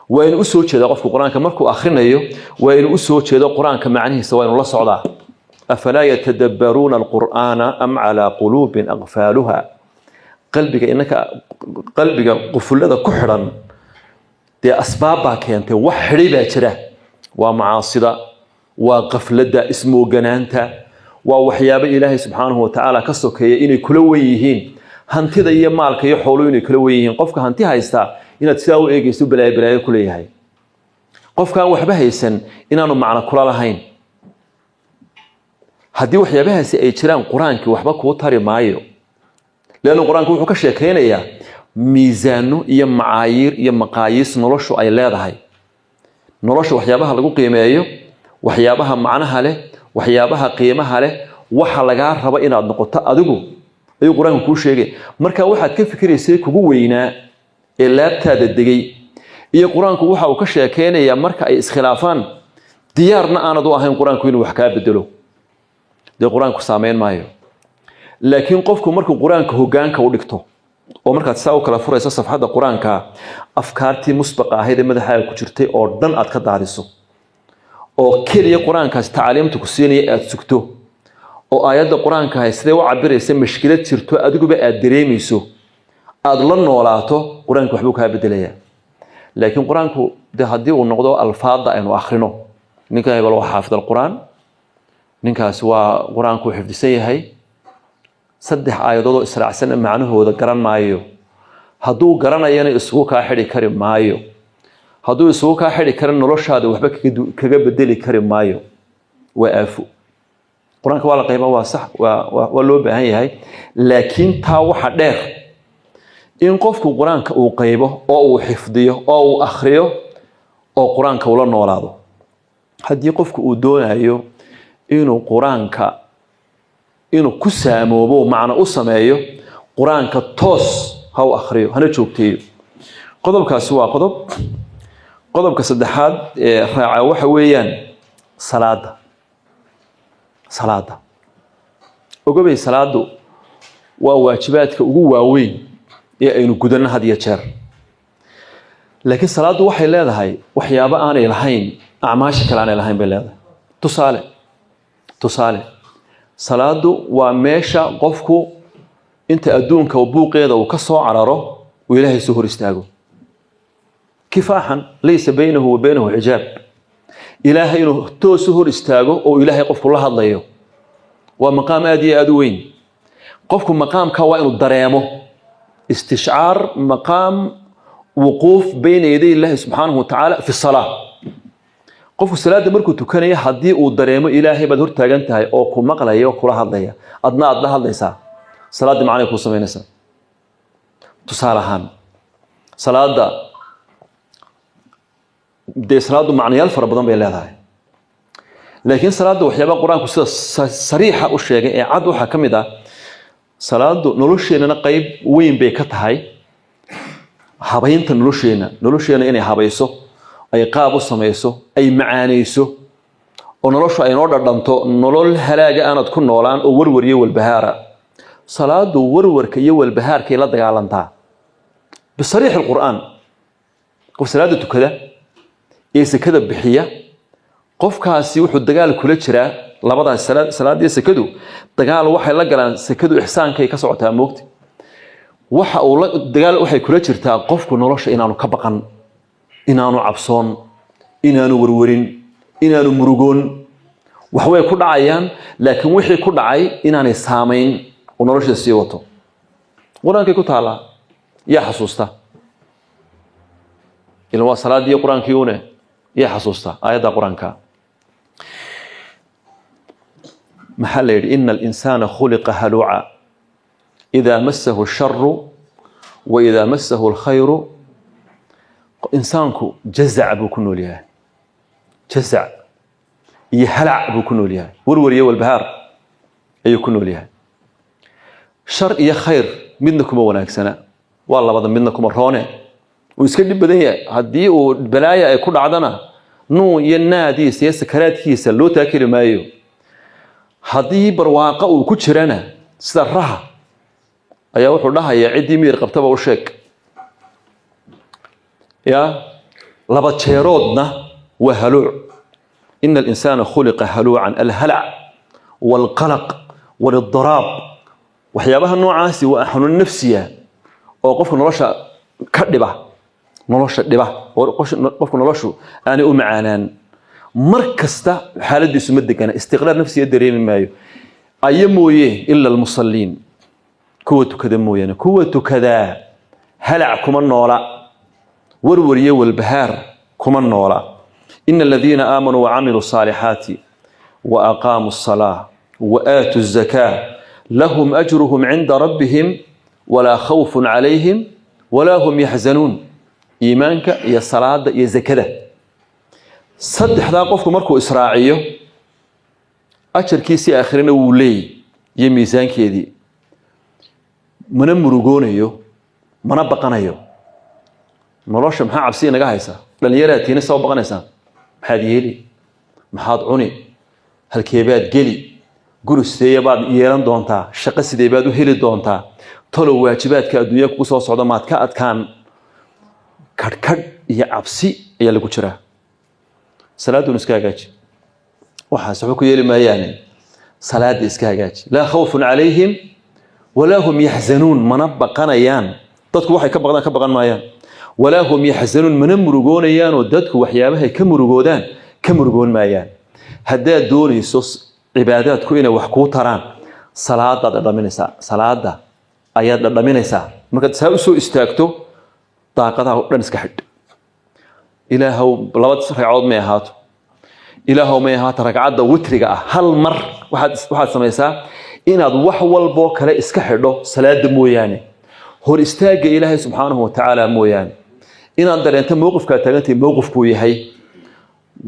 وإن أسو تشيدا قفك قرآن كمركو أخرينيه وإن أسو تشيدا قرآن كمعنيه سواء الله صعدا أفلا يتدبرون القرآن أم على قلوب أغفالها قلبك قفل لذا كحرا dee asbaab baa keentay wax xidhay baa jira waa macaasida waa qaflada ismooganaanta waa waxyaabo ilaahay subxaanahu wa tacaala ka sokeeya inay kula wen yihiin hantida iyo maalka iyo xooluhu inay kula wen yihiin qofka hanti haystaa inaad sidaa u eegayso balaayo ku leeyahay qofkaan waxba haysan inaanu macno kula lahayn haddii waxyaabahaasi ay jiraan qur-aankii waxba kuu tari maayo leannu qur-aanku wuxuu ka sheekaynayaa miisaano iyo macaayiir iyo maqaayiis noloshu ay leedahay nolosha waxyaabaha lagu qiimeeyo waxyaabaha macnaha leh waxyaabaha qiimaha leh waxa laga rabo inaad noqoto adigu ayuu quraanku ku sheegay marka waxaad ka fikiraysay kugu weynaa ee laabtaada degay iyo quraanku waxa uu ka sheekeynayaa marka ay iskhilaafaan diyaarna aanad u ahayn quraanku inuu wax ka bedelo de quraanku saameyn maayo laakiin qofku markuu quraanka hoggaanka u dhigto oo markaad saa u kala furayso safxada quraanka afkaartii musbaqa ahayd ee madaxaaga ku jirtay oo dhan aad ka daadiso oo kaliya quraankaas taaliimtu ku siinaya aad sugto oo aayadda quraanka ay sidee u cabiraysa mushkilad jirto adiguba aad dareemayso aad la noolaato quraanku waxbuu ka bedelayaa laakiin quraanku de hadii uu noqdo alfaada aynu akhrino ninka hebel waa xaafid quraan ninkaas waa quraanku xifdisan yahay saddex aayadood oo israacsan macnahooda garan maayo hadduu garanayana isugu ka xidhi kari maayo hadduu isugu ka xidhi karin noloshaada waxba kaga bedeli kari maayo وآفو قرآن كوالا قيبا وصح ولو بهاي هاي لكن تا واحد دير إن قفك قرآن كأو قيبه أو حفظيه أو أخريه أو قرآن كولا نولاده هدي قفك ودون هايو إنه قرآن ك إنه كسامو بو معنى أسمايو قرآن كتوس هاو أخريه هنشوفتيه قضب كسوا قضب كصدحات راعي وحويان صلاة وقبل صلاة وواجباتك وقواوين إنه قدرنا هذه الشر لكن صلاة وحي لا هاي وحيابا أنا الحين أعماش كلام الحين بلا تصالح صلاة وماشى قفكو أنت أدونك وبوق هذا وكسر عراره وإلهي سهر استاجو كفاحا ليس بينه وبينه حجاب إلهي إنه تو سهر استاجو أو إلهي قفكو الله الله ومقام أدي أدوين قفكو مقام كوائن الدريمه استشعار مقام وقوف بين يدي الله سبحانه وتعالى في الصلاة قف الصلاة مركو تكني حدي ودريمه إلهي بدور تاجنتها أو كم مقلة أو كلها هذايا أدنى هذايا صلاة معنى كوسا مينسا تصالحان صلاة دي صلاة معنى يلفر بدن بين هذا لكن صلاة وحيابا قرآن كوسا صريحة أشياء عدو حكم ده صلاة نلوشينا قيب وين بيكتهاي habaynta nolosheena inay habayso ay qaab u sameeyso ay macaaneyso oo noloshu ay noo dhadhanto nolol halaaga aanad ku noolaan oo warwariyo walbahaara salaadu warwarka iyo walbahaarka la dagaalantaa bisariix alquraan qof salaada tukada ee sakada bixiya qofkaasi wuxuu dagaal kula jiraa labadaas salaadii sakadu dagaal waxay la galaan sakadu ihsaankay ka socotaa moogti waxa uu dagaal waxay kula jirtaa qofku nolosha inaanu ka baqan inaanu cabsoon inaanu warwarin inaanu murugoon wax way ku dhacayaan laakiin wixii ku dhacay inaanay saameyn oo nolosha sii wato quraanka ku taala yaa xasuusta ilaa salaadii quraanka una yaa xasuusta aayada quraanka maxaa la yiri innal insana khuliqa halu'a إذا مسه الشر وإذا مسه الخير إنسانك جزع بكون لها جزع يهلع بكون لها ورورية والبهار يكون لها شر يا خير منكم وناكسنا والله بدل منكم الرهونة ويسكت بدنيا هدي وبلايا يكون عدنا نو ينادي سياسة كرات كيسة لو تاكل مايو هدي برواقة وكتشرنا سرها ayaa wuxuu dhahayaa cidii miir qabtaba u sheeg ya laba jeeroodna waa haluuc in al-insana khuliqa haluu'an al-hala' wal-qalaq wal-iddirab waxyaabaha noocaasi waa xanuun nafsiya oo qofka nolosha ka dhiba qofka noloshu aanay u macaanaan markasta xaaladiisu ma degana istiqraar nafsiya dareemi maayo ayamooye illa al-musallin كوة كذا موينة كوة كذا هلع كمان نولا ورورية والبهار كمان نولا إن الذين آمنوا وعملوا الصالحات وأقاموا الصلاة وآتوا الزكاة لهم أجرهم عند ربهم ولا خوف عليهم ولا هم يحزنون إيمانك يا صلاة يا زكاة صدح ذا قفك مركو إسراعيه أجر كيسي آخرين ولي يميزان كيدي mana murugonayo mana baqanayo nolosha maxaa cabsi naga haysa dhalinyarada soo baqanaysa maxaad yeeli maxaad cuni halkeebaad geli guristeeya baad yeelan doontaa shaqo sidee baad u heli doontaa tolo waajibaadka adduunka ku soo socda maad ka adkaan kadkad iyo cabsi ayaa lagu jiraa salaadu iska hagaaji waxa saxo ku yeeli maayaan salaada iska hagaaji la khawfun alayhim ولا هم يحزنون من بقنيان dadku waxay ka baqan maayaan ولا هم يحزنون من murugoonayaan oo dadku waxyaabaha ka murugoon maayaan hadaa doonayso cibaadaadku inay wax ku taraan salaada ayaad dhaminaysaa marka saa u soo istaagto daaqadaha dhan iska xidh ilaahow labad raacood ma ahaato ilaahow may ahaata ragcadda witriga ah hal mar waxaad samaysaa inaad wax walboo kale iska xidho salaada mooyaane hor istaaga ilaahay subxaanahu wa tacaala mooyaane inaad dareento mowqifkaa taagantahay mowqifkuu yahay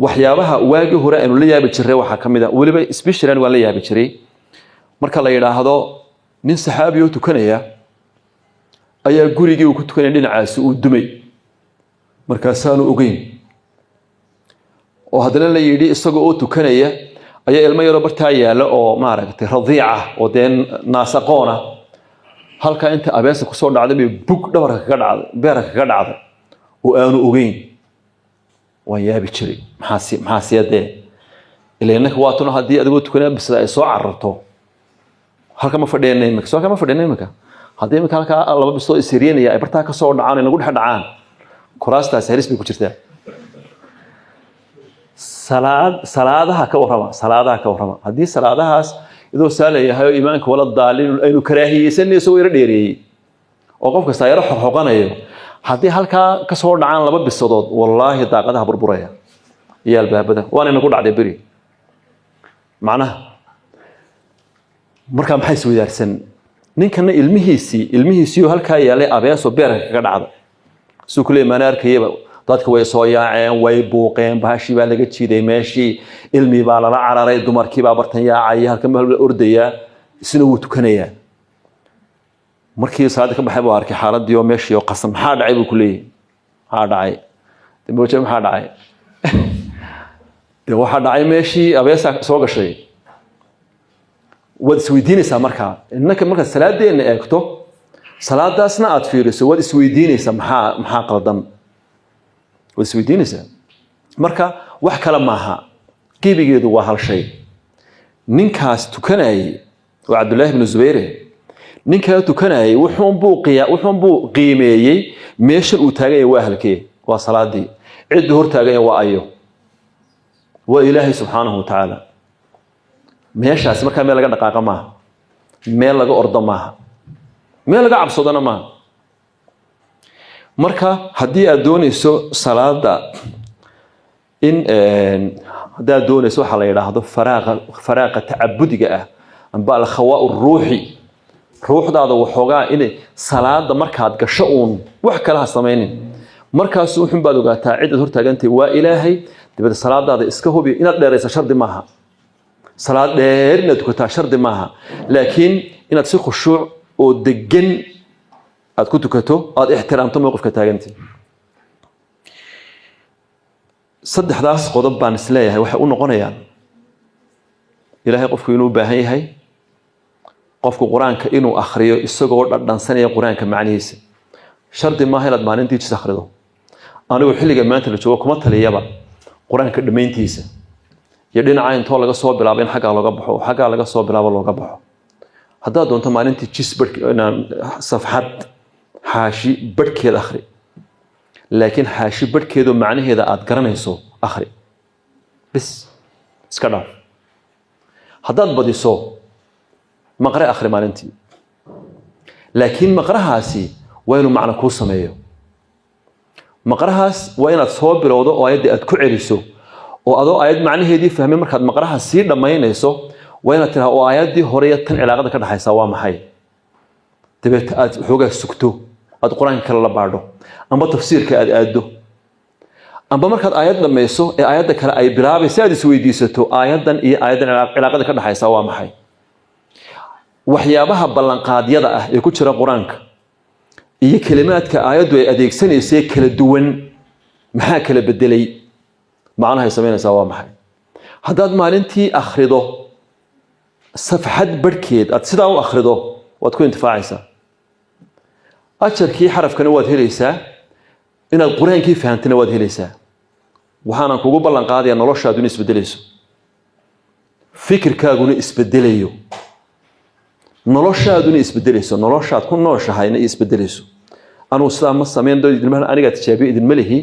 waxyaabaha waagii hore aynu la yaabi jiray waxaa ka mid a weliba specialan waan la yaabi jiray marka la yidhaahdo nin saxaabiyo tukanaya ayaa gurigii uu ku tukanaya dhinacaasi uu dumay markaasaanu ogeyn oo haddana la yidhi isagoo oo tukanaya ayaa ilmo yaroo bartaa yaalla oo maaragtay radiica oo dee naasaqoona halkaa inta abeesa kusoo dhacday bay bug dhabarka kaga dhacday beerka kaga dhacday oo aanu ogeyn waan yaabi jiray maxaa siyadee ilaa innaka waatuna haddii adigoo tukanaya bisada ay soo cararto halka ma fadhiyana imika soo kama fadhiyana imika haddii imika halkaa laba bisood isiriinaya ay bartaa kasoo dhacaan inagu dhex dhacaan kuraastaas halis bay ku jirtaa salaadaha ka warrama haddii salaadahaas idoo saalayahay oo iimaanka wala daalin aynu karaahiyeysanay isagoo yaro dheereeyey oo qof kasta yaro xoqoqanayo haddii halkaa kasoo dhacaan laba bisadood wallaahi daaqadaha burburaya iyo albaabada waana inagu dhacday beri macnaha markaa maxay isweydaarsan ninkana ilmihiisiioo halkaa yaalay abeeso beerka kaga dhacda suu ku leey maana arkayaba dadka way soo yaaceen way buuqeen bahashii baa laga jiiday meeshii ilmi baa lala cararay dumarkii baa bartan yaacay halka meel ordaya isna wuu tukanayaa markii salaada ka baxay buu arkay xaaladii oo meeshii oo qasan maxaa dhacay buu ku leeyahay maxaa dhacay dibooje maxaa dhacay dee waxaa dhacay meeshii abeesa soo gashay waad isweydiinaysaa markaa innaka markaad salaadeena eegto salaadaasna aad fiiriso waad isweydiinaysaa maxaa qaldan waad isweydiinaysaa marka wax kale maaha qiibigeedu waa hal shay ninkaas tukanayay waa cabdullaahi bnu zubayre ninkaa tukanayay wuxuunbuu qiimeeyey meeshan uu taagan yahay waa halkee waa salaadii cidda hor taagan yahay waa ayo waa ilaahay subxaanahu wa tacaala meeshaas markaa meel laga dhaqaaqa maaha meel laga ordo maaha meel laga cabsadona maaha marka haddii aad doonayso salaada in haddii aad doonayso waxaa la yidhaahdo faraaqa tacabudiga ah amba alkhawaa ruuxi ruuxdaada waxoogaa inay salaada markaad gasho uun wax kale ha samaynin markaas wuxun baad ogaataa cidaad hortaagantahay waa ilaahay dibadda salaadaada iska hubi inaad dheeraysa shardi maaha salaad dheer inaad tukataa shardi maaha laakiin inaad si khushuuc oo degan aad ku tukato aad ixtiraamto mowqifka taagantay saddexdaas qodob baan isleeyahay waxay u noqonayaan ilaahay qofku inuu u baahan yahay qofku qur-aanka inuu akhriyo isagoo dhadhansanaya qur-aanka macnihiisa shardi maaha inaad maalintii jis akhrido anigu xilliga maanta la joogo kuma taliyaba qur-aanka dhammayntiisa iyo dhinaca intoo laga soo bilaabo in xaggaa looga baxo xaggaa laga soo bilaabo looga baxo haddaad doonto maalintii jis safxad xaashi badhkeeda akhri laakiin xaashi badhkeedu macnaheeda aad garanayso akhri bis iska dhaaf haddaad badiso maqre akhri maalintii laakiin maqrahaasi waa inuu macno kuu sameeyo maqrahaas waa inaad soo bilowdo oo ayaddii aad ku celiso oo adoo ayad macnaheedii fahmay markaad maqraha sii dhammaynayso waa inaad tiraa oo ayaddii hore iyo tan cilaaqada ka dhaxaysa waa maxay dabeet aad waxoogaa sugto aad qur-aanka kale la baadho amba tafsiirka aad aaddo amba markaad aayad dhammayso ee aayadda kale ay bilaabaysa aad isweydiisato aayaddan iyo aayaddan cilaaqada ka dhaxaysa waa maxay waxyaabaha ballanqaadyada ah ee ku jira qur-aanka iyo kelimaadka aayaddu ay adeegsanaysay kala duwan maxaa kala bedelay macnahay samaynaysaa waa maxay haddaad maalintii akhrido safxad badhkeed aad sidaa u akhrido waad ku intifaacaysaa ajarkii xarafkana waad helaysaa inaad qur-aankii fahamtana waad helaysaa waxaanan kugu ballan qaadayaa noloshaaduna isbedelayso fikirkaaguna isbedelayo noloshaaduna isbedelayso noloshaad ku nooshahayna isbedelayso anugu sidaa ma samayn doo idinma anigaa tijaabiyo idinma lihi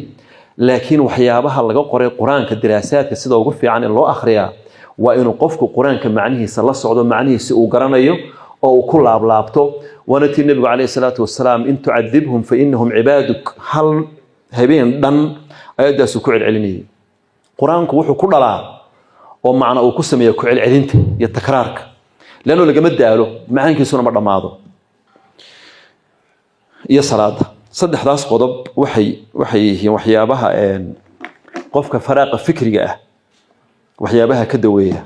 laakiin waxyaabaha laga qoray qur-aanka diraasaadka sida ugu fiican in loo akhriyaa waa inuu qofku qur-aanka macnihiisa la socdo macnihiisa uu garanayo oo uu ku laablaabto waana tii nebigu calayhi salaatu wasalaam in tucadibhum fa innahum cibaaduk hal habeen dhan ayaddaasuu ku celcelinayay qur-aanku wuxuu ku dhalaa ومعنى وقسم يكوع العدنت يتكرارك لأنه لقى مد قاله معانك يسون مرة ماضو يا صلاة صدح راس قضب وحيابها قفك فراق فكري وحيابها كدوية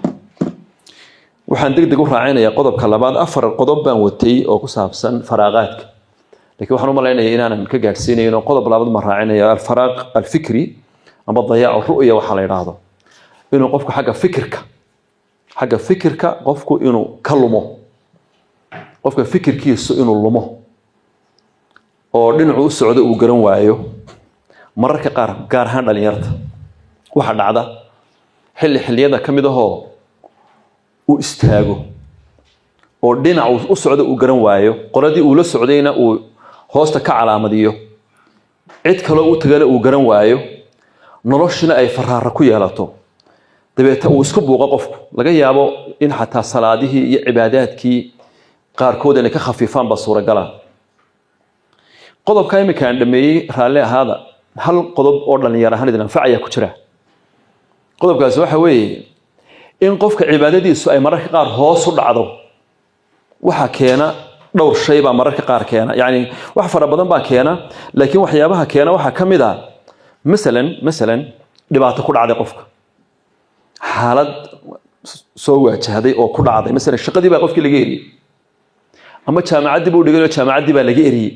waxaan degdeg u raacinayaa qodobka labaad afar qodob baan watay oo ku saabsan faraaqaadka laakiin waxaan u maleynayaa inaanan ka gaarsiinayno qodob labaad ma raacinaya al-faraaq al-fikri ama dayaac ru'ya waxa la yiraahdo inuu qofku xagga fikirka qofku inuu ka lumo qofka fikirkiisu inuu lumo oo dhinacu u socdo uu garan waayo mararka qaar gaar ahaan dhalinyarta waxa dhacda xilliyada kamid ahoo uu istaago oo dhinacu u socdo uu garan waayo qoladii uu la socdayna uu hoosta ka calaamadiyo cid kale uu tagale uu garan waayo noloshina ay faraara ku yeelato dabeeta uu isku buuqa qofku laga yaabo in xataa salaadihii iyo cibaadaadkii qaarkood ay ka khafiifaan ba suuragal ah qodobka imika aan dhameeyay raalle ahaada hal qodob oo dhalinyar ahaan idin anfacaya ku jira qodobkaas waxa weeye in qofka cibaadadiisu ay mararka qaar hoos u dhacdo waxa keena dhowr shay baa mararka qaar keena yaani wax fara badan baa keena laakiin waxyaabaha keena waxa kamid ah مثلا dhibaato ku dhacday qofka xaalad soo waajahday oo ku dhacday مثلا shaqadii baa qofkii laga eriyay ama jaamacadii buu dhigay oo jaamacadii baa laga eriyay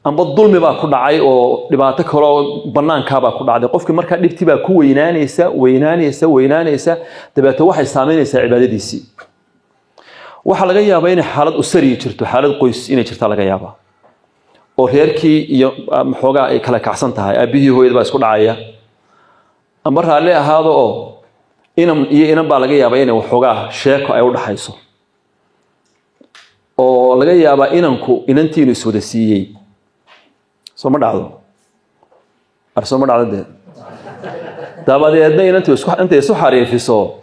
amba dulmi baa ku dhacay oo dhibaato kale oo banaanka baa ku dhacday qofkii marka dhibti baa ku weynaanaysa dabeeto waxay saameynaysaa cibaadadiisii waxa laga yaabaa in xaalad usari jirto xaalad qoys inay jirto laga yaabaa oo reerkii iyo maxoogaa ay kala kacsan tahay aabihii hooyada baa isku dhacaya amba raalle ahaado oo inan baa laga yaabaa inay waxoogaa sheeko ay u dhaxayso oo laga yaabaa inantiinu iswada siiyey soo ma dhacdo dabadeedna inantii intay isu xariifiso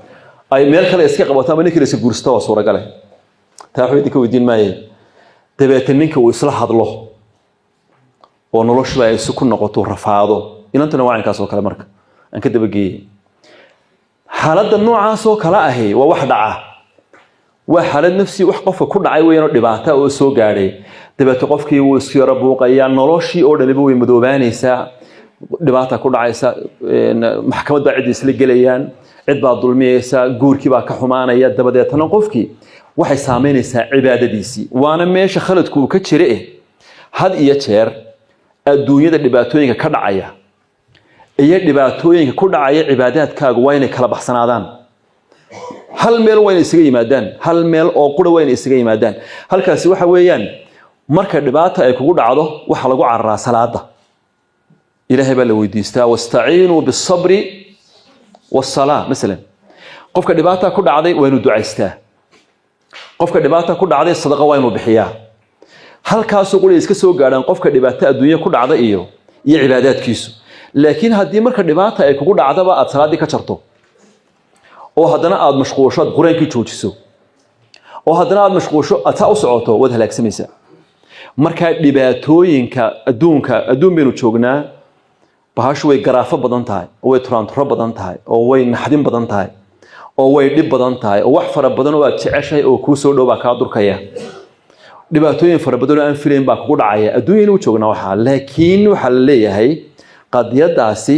ay meel kale iska qabato ama ninkii iska guursato waa suuragal taa waxay idinka weydiin maayeen dabeeta ninka uu isla hadlo oo noloshu ay isu ku noqoto rafaado inantuna waa inkaas oo kale marka aan ka dabageeyay xaaladda noocaas oo kala ahi waa wax dhaca waa xaalad nafsi wax qofka ku dhacay weeyno dhibaato oo soo gaaray dabeeta qofkii uu iska yara buuqayaa noloshii oo dhan way madoobaanaysaa dhibaato ku dhacaysa maxkamad baa cid isla gelayaan cid baa dulmiyaysa guurkii baa ka xumaanaya dabadeetana qofkii waxay saameynaysaa cibaadadiisii waana meesha khaladku uu ka jira had iyo jeer adduunyada dhibaatooyinka ka dhacaya iyo dhibaatooyinka ku dhacaya cibaadaadkaagu waa inay kala baxsanaadaan hal meel waa inay isaga yimaadaan hal meel oo qura waa inay isaga yimaadaan halkaasi waxa weeyaan marka dhibaato ay kugu dhacdo waxa lagu cararaa salaada ilaahay baa la weydiistaa wastaciinuu bisabri wassalaa مثلا qofka dhibaato ku dhacday waa inuu ducaystaa qofka dhibaato ku dhacday sadaqa waa inuu bixiyaa halkaas oo qura iska soo gaaraan qofka dhibaato adduunyo ku dhacda iyo cibaadaadkiisu laakiin haddii marka dhibaato ay kugu dhacdaba aad salaadii ka jarto oo haddana aad mashquulsho quraankii joojiso oo haddana aad mashquulsho aad u socoto wad halaagsamaysaa marka dhibaatooyinka adduun baynu joognaa bahashu way garaafo badan tahay oo way turaanturo badan tahay oo way naxdin badan tahay oo way dhib badan tahay oo wax fara badan oo aad jeceshahay oo kuu soo dhow baa kaa durkaya dhibaatooyin fara badan oo aan filayn baa kugu dhacaya adduunyada u joognaa waxa laakiin waxa la leeyahay qadiyadaasi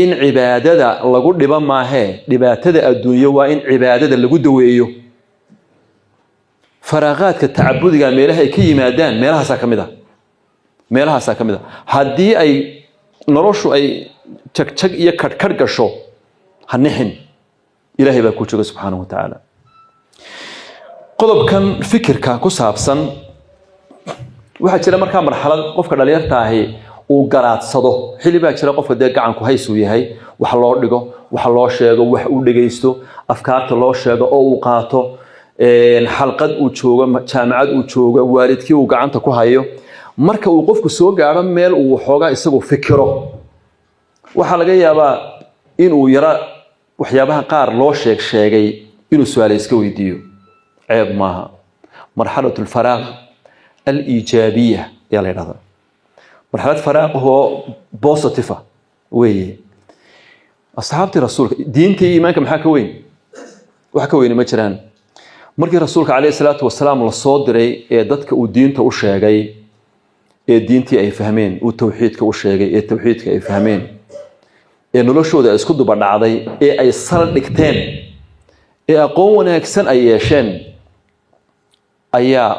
in cibaadada lagu dhiba maahe dhibaatada adduunyo waa in cibaadada lagu daweeyo faraaqaadka tacabudiga meelaha ay ka yimaadaan meelahaas kamid ah haddii ay noloshu ay jagjag iyo kadhkar gasho hanixin ilaahay baa ku jooga subxaanahu wa tacaala qodobkan fikirka ku saabsan waxa jira markaa marxalad qofka dhalinyarta ahi uu garaadsado xilli baa jira qofka dee gacanku haysuu yahay wax loo dhigo wax loo sheego wax uu dhegaysto afkaarta loo sheego oo uu qaato xalqad uu joogo jaamacad uu joogo waalidkii uu gacanta ku hayo marka uu qofku soo gaaro meel uu waxoogaa isagu fikiro waxa laga yaabaa inuu yara waxyaabaha qaar loo sheegay inuu su'aal iska weydiiyo ceeb maaha marxalatu alfaraaq aliijaabiya yaa la yidhahdaa marxalad faraaq oo positive weeye أصحابتي رسولك دينتي إيمانك محاك وين وحكا وين ما جران مركي رسولك عليه الصلاة والسلام للصدري دتك ودينته وشاقي دينتي أي فهمين والتوحيدك وشاقي التوحيدك أي فهمين نلوشو ذا اسكو دبر dhacday ay sal dhigteen aqoon wanaagsan ay yeesheen ayaa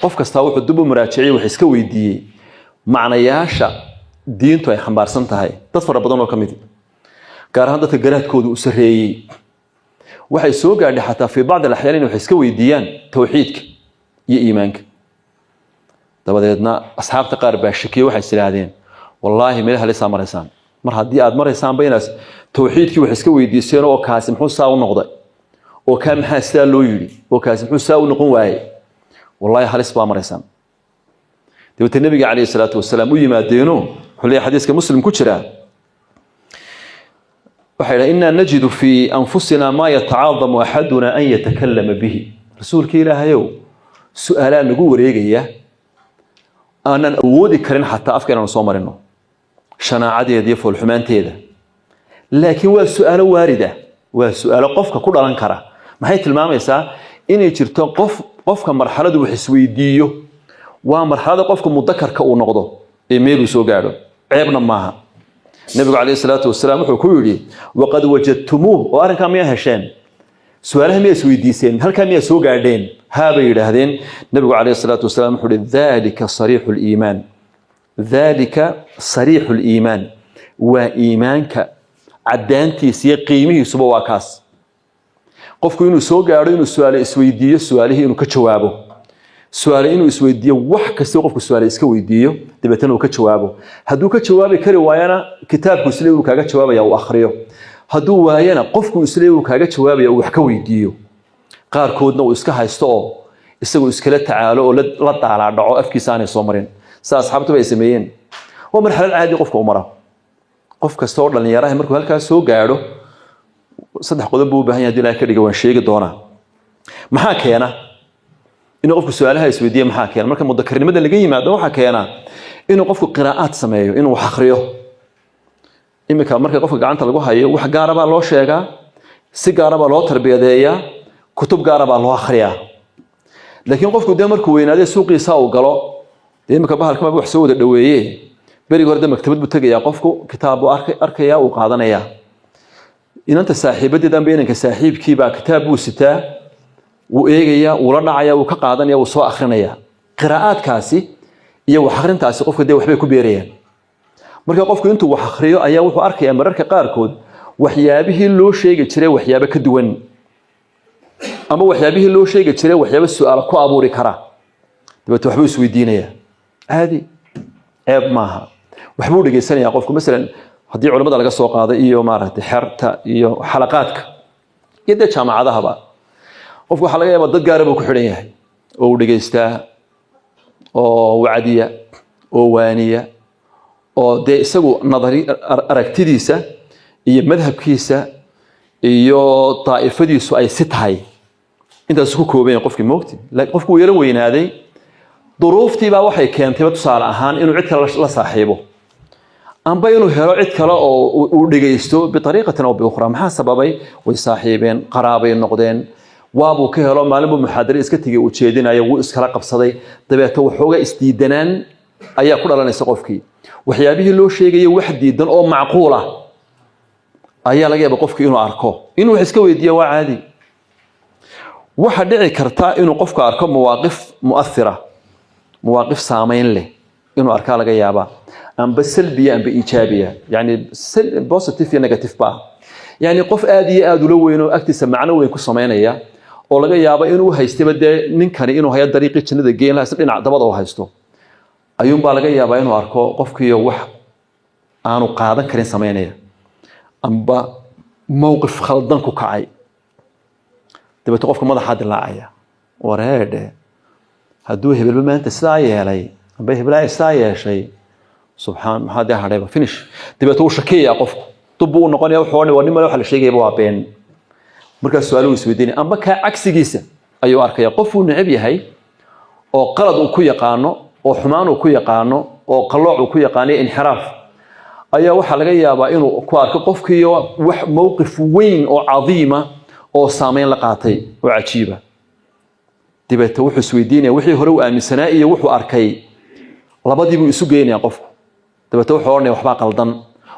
qof kasta wuxuu dib u muraajacay wax iska weydiiyay macnayaasha diintu ay xambaarsan tahay dad fara badan oo kamid gaar ahaan dadka garaadkoodu u sareeyay waxay soo gaadhay xataa fi baad al-axyaan wax iska weydiiyaan tawxiidka iyo iimaanka dabadeedna asxaabta qaar baa shakiyo waxay silaahdeen wallahi meelaha la saamareysaan mar haddii aad maraysaan baynaas tawxiidkii wax iska weydiiseen oo kaasi muxuu saa u noqday oo ka maxaa sidaa loo yiri oo kaasi muxuu saa u noqon waayay wallahi halis baa maraysaan dawladda nabiga kaleey salaatu wasalaam u yimaadeeno xulay xadiiska muslim ku jira waxay inna najidu fi anfusina ma yata'azamu ahaduna an yatakallama bihi rasuulka ilaahayow su'aala nagu wareegaya aanan awoodi karin xataa afkeena soo marino شناعديد يفول حمانتيدا لكن والسؤال واردة والسؤال قفك كل أنكره ما هي تلماميسا إني جرتون قف كمرحلة وحسوي ديو ومرحلة قفك مذكر كأونقضه إيميل وسوقاله عيبنا معها النبي عليه الصلاة والسلام حكولي وقد وجدتموه وأنا كم يهشان سؤالهم يسوي ديسين هل كم يسوق عدين هذا يرهدين النبي عليه الصلاة والسلام حول ذلك صريح الإيمان ذلك صريح الإيمان وإيمانك عدانتي سي قيمه سبوا كاس قفكو إنه سو غارو إنه سؤال اسويديو سؤاله إنه كجوابه سؤال إنه اسويديو wax kasta qofku su'aal iska weydiiyo dibadana uu ka jawaabo haduu ka jawaabi kari waayana kitaabku isla uu kaaga jawaabaya uu akhriyo haduu waayana qofku isla uu kaaga jawaabaya uu wax ka weydiiyo qaar koodna uu iska haysto oo isagu iskala tacaalo oo la daala dhaco afkiisa aanay soo marin أصحابته بيسميين ومرحلة عادي قفك عمره قفك استور لأن يراه مركو هالك سو قاعده صدق قدبه بهني هدي لك اللي جوان شيء دونا محاكينا إنه قفك سؤالها يسويدية محاكينا مركو متذكرين مدة اللي جاي ما ده محاكينا إنه قفك قراءات سمايه إنه وحخريه إما كان مركو قفك عن تلقوها هي وحجارة بالله شيء سجارة بالله تربية ديا كتب جارة بالله آخرية لكن قفك ده مركو وين هذا سوق يساو قالوا إما كباهل كما بوح سود الدوية بري ورد مكتبة بتجي قفكو كتاب أركيا وقاضنيا إن أنت صاحب بدي بينك صاحب كيبا كتاب وستا وإيجيا ورنعيا وكقاضنيا وصوا آخرنيا قراءات كاسي يا وحخرين تاسي قفك ده وحبي كبيرين مركا قفكو أنتو وحخريو أيا وحو أركيا مررك قاركود وحيابه لو شيء تشري وحيابه كدون أما وحيابه لو شيء تشري وحيابه السؤال كو أبوري كرا تبى تحبوا سويدينية هذه عيب معها وحبوا لقي سنة يقفكم مثلا هدي علماء لقى السوق هذا إيو مارة حرتا إيو حلقاتك يدي شامع هذا بقى قفكوا حلقة يا بدك قاربوا كحرية أو لقي استا أو وعدية أو وانية أو ده سووا نظري أركتديسة إيه مذهب كيسة إيو طائفة دي سو أي ست هاي أنت سكوا بين قفك موقتي لا قفكوا يروين هذه ظروفتي بقى waxay keentay tusaale ahaan inuu cid kale la saaxiibo amba inuu helo cid kale oo uu dhageysto biطريقه oo biukhra maxaa sababay way saaxiibeen qaraabay noqdeen waabuu ka helo maalinba muxaadaro iska tigay u jeedinayo uu iskala qabsaday dabeeto waxooga isdiidanaan ayaa ku dhalanaysa qofkii waxyaabihii loo sheegay wax diidan oo macquul ah ayaa laga yaabaa qofkii inuu arko inuu wax iska weydiiyo waa caadi waxa dhici karta inuu qofka arko mawaaqif mu'athira مواقف سامين له إنه أركان لقى يابا أم بسلبية أم بإيجابية يعني بوزيتيف يا نيجاتيف با يعني قف آدي آدولو إنه أكتسب معنا وينكو سمينية أو لقى يابا إنه هيستبدأ نكان إنه هي الطريقة كنا دقين لا سبنا عدبضه وهيستو أيوم بالغ يابا إنه أركو قف كي وح أنا قاعدة كرين سمينية أم با موقف خلدان كوكاي تبى تقف ماذا حد اللاعية وراد هدوه بالما أنت ساعي علي به بلا ساعي شيء سبحان هذا هذا فينش تبى توش كي أقف طبوا نقول يا حواني وني ما له حل شيء يبغى بين مركز سؤال يسوديني أما كعكس جيسة أيوة أركي يقف ونعبي هاي أو قلد وكوي قانو أو حمان وكوي قانو أو قلوع وكوي قاني انحراف ayaa waxa laga yaabaa inuu ku arko qofkii wax mowqif weyn oo cadiima oo saameyn la qaatay oo cajiiba dibadda wuxuu isweydiinaya wixii hore uu aaminsanaa iyo wuxuu arkay labadiiba isu geynaya qofku dibadda wuxuu oranaya waxba qaldan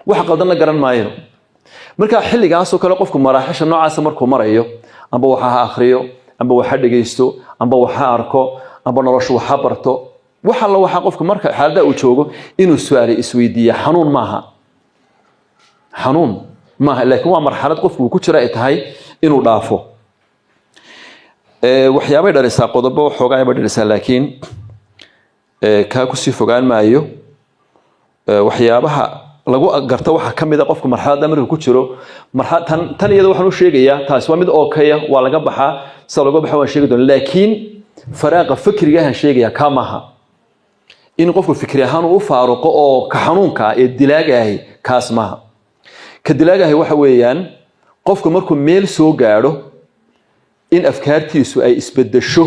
wax qaldan la garan maayo marka xilligaas oo kale qofku maraaxisha noocaas markuu marayo amba waxa akhriyo amba waxa dhageysto amba waxa arko amba noloshu waxa barto waxa la waxa qofku marka xaalada uu joogo inuu su'aal isweydiiyo xanuun maaha laakiin waa marxalad qofku ku jira ay tahay inuu dhaafo waxyaabay dhalisaa qodobo xoogaa ay dhalisaa laakiin ka ku sii fogaan maayo waxyaabaha lagu garto waxa kamid ah qofku marxaladda markuu ku jiro tan iyada waxaan u sheegayaa taas waa mid ookaya waa laga baxaa sida laga baxo waan sheegi doonaa laakiin faraaqa fikriga aan sheegaya kamaha in qofku fikri ahaan uu faaruqo oo ka xanuunka ee dilaagahay kaas maaha ka dilaagahay waxa weeyaan qofku markuu meel soo gaaro in afkaartiisu ay isbedesho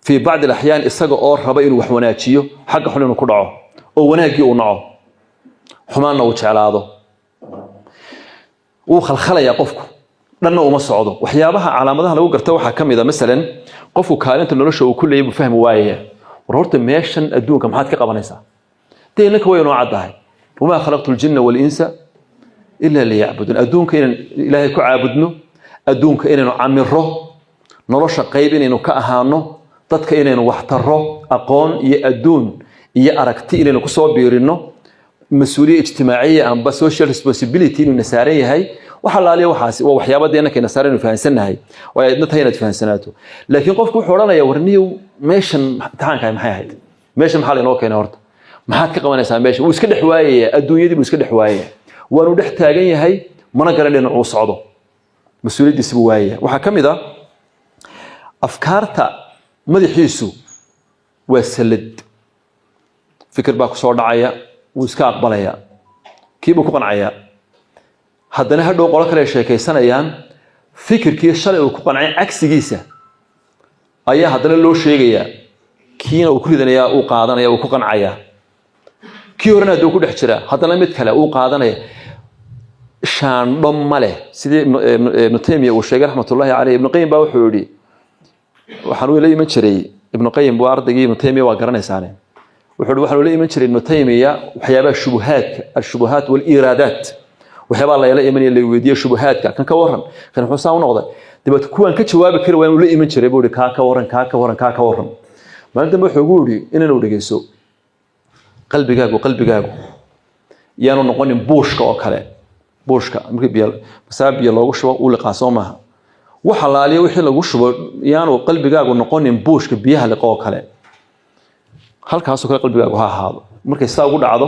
في بعض الأحيان isaga oo raba inuu wax wanaajiyo xaq xun inuu ku dhaco oo wanaagii uu naco xumaana uu jeclaado uu khalkhalaya qofku dhanna uma socdo waxyaabaha calaamadaha lagu garto waxa kamid ah midalan qofku kaalinta nolosha uu ku leeyahay fahmi waayay wararta meeshan adduunka maxaad ka qabanaysaa deelka way inoo cadahay wama khalaqtul jinna wal insa illa liya'budun adduunka in ilaahay ku caabudno adduunka inaynu camiro nolosha qayb inaynu ka ahaano dadka inaynu wax taro aqoon iyo adduun iyo aragti inaynu ku soo biirino mas'uuliyad ijtimaaciye amba social responsibility inuu nasaaran yahay waxa la leeyahay waxaas waa waxyaabadeena keenay nasaaran fahansanahay oo ay dadna tahay fahansanaato laakiin qofku wuxuu oranayaa warniyo meeshan taanka maxay ahayd meeshan maxaa inoo keenay horta maxaad ka qabanaysaa meeshan uu iska dhaxwaayay adduunyadii uu iska dhaxwaayay waanu dhex taagan yahay mana garan inuu uu socdo mas'uuliyadiisa buu waayay waxa kamid ah afkaarta madaxiisu waa salad fikir baa ku soo dhacaya uu iska aqbalaya kiiba ku qancaya haddana hadhow qolo kale sheekaysanayaan fikirkii shalay uu ku qancay cagsigiisa ayaa haddana loo sheegaya kiina uu ku ridanaya uu qaadanaya uu ku qancaya kii horena haduu ku dhex jira haddana mid kale uu qaadanaya shaandho male sidii ibn Taymiyyah uu sheegay raxmatullaahi calayhi ibn Qayyim baa wuxuu yiri waxaan uu leeyahay jiray ibn Qayyim waa ardaygii ibn Taymiyyah waa garanaysaane wuxuu waxaan uu leeyahay jiray ibn Taymiyyah waxyaabaha shubuhaat wal iraadaat waxyaabaha la yeelay la weydiiyo shubuhaatka kan ka waran kan wuxuu saaw noqday dibad kuwan ka jawaabi kara waan uu leeyahay jiray buu ka waran maalinta wuxuu ugu yiri inuu dhageyso qalbigaagu yaanu noqonin buushka oo kale buushka markii biyo loogu shubo uu liqaaso maaha waxa la aliyo wixii lagu shubo yaanu qalbigaagu noqonin buushka biyaha liqo oo kale halkaas oo kale qalbigaagu ha ahaado markay saa ugu dhacdo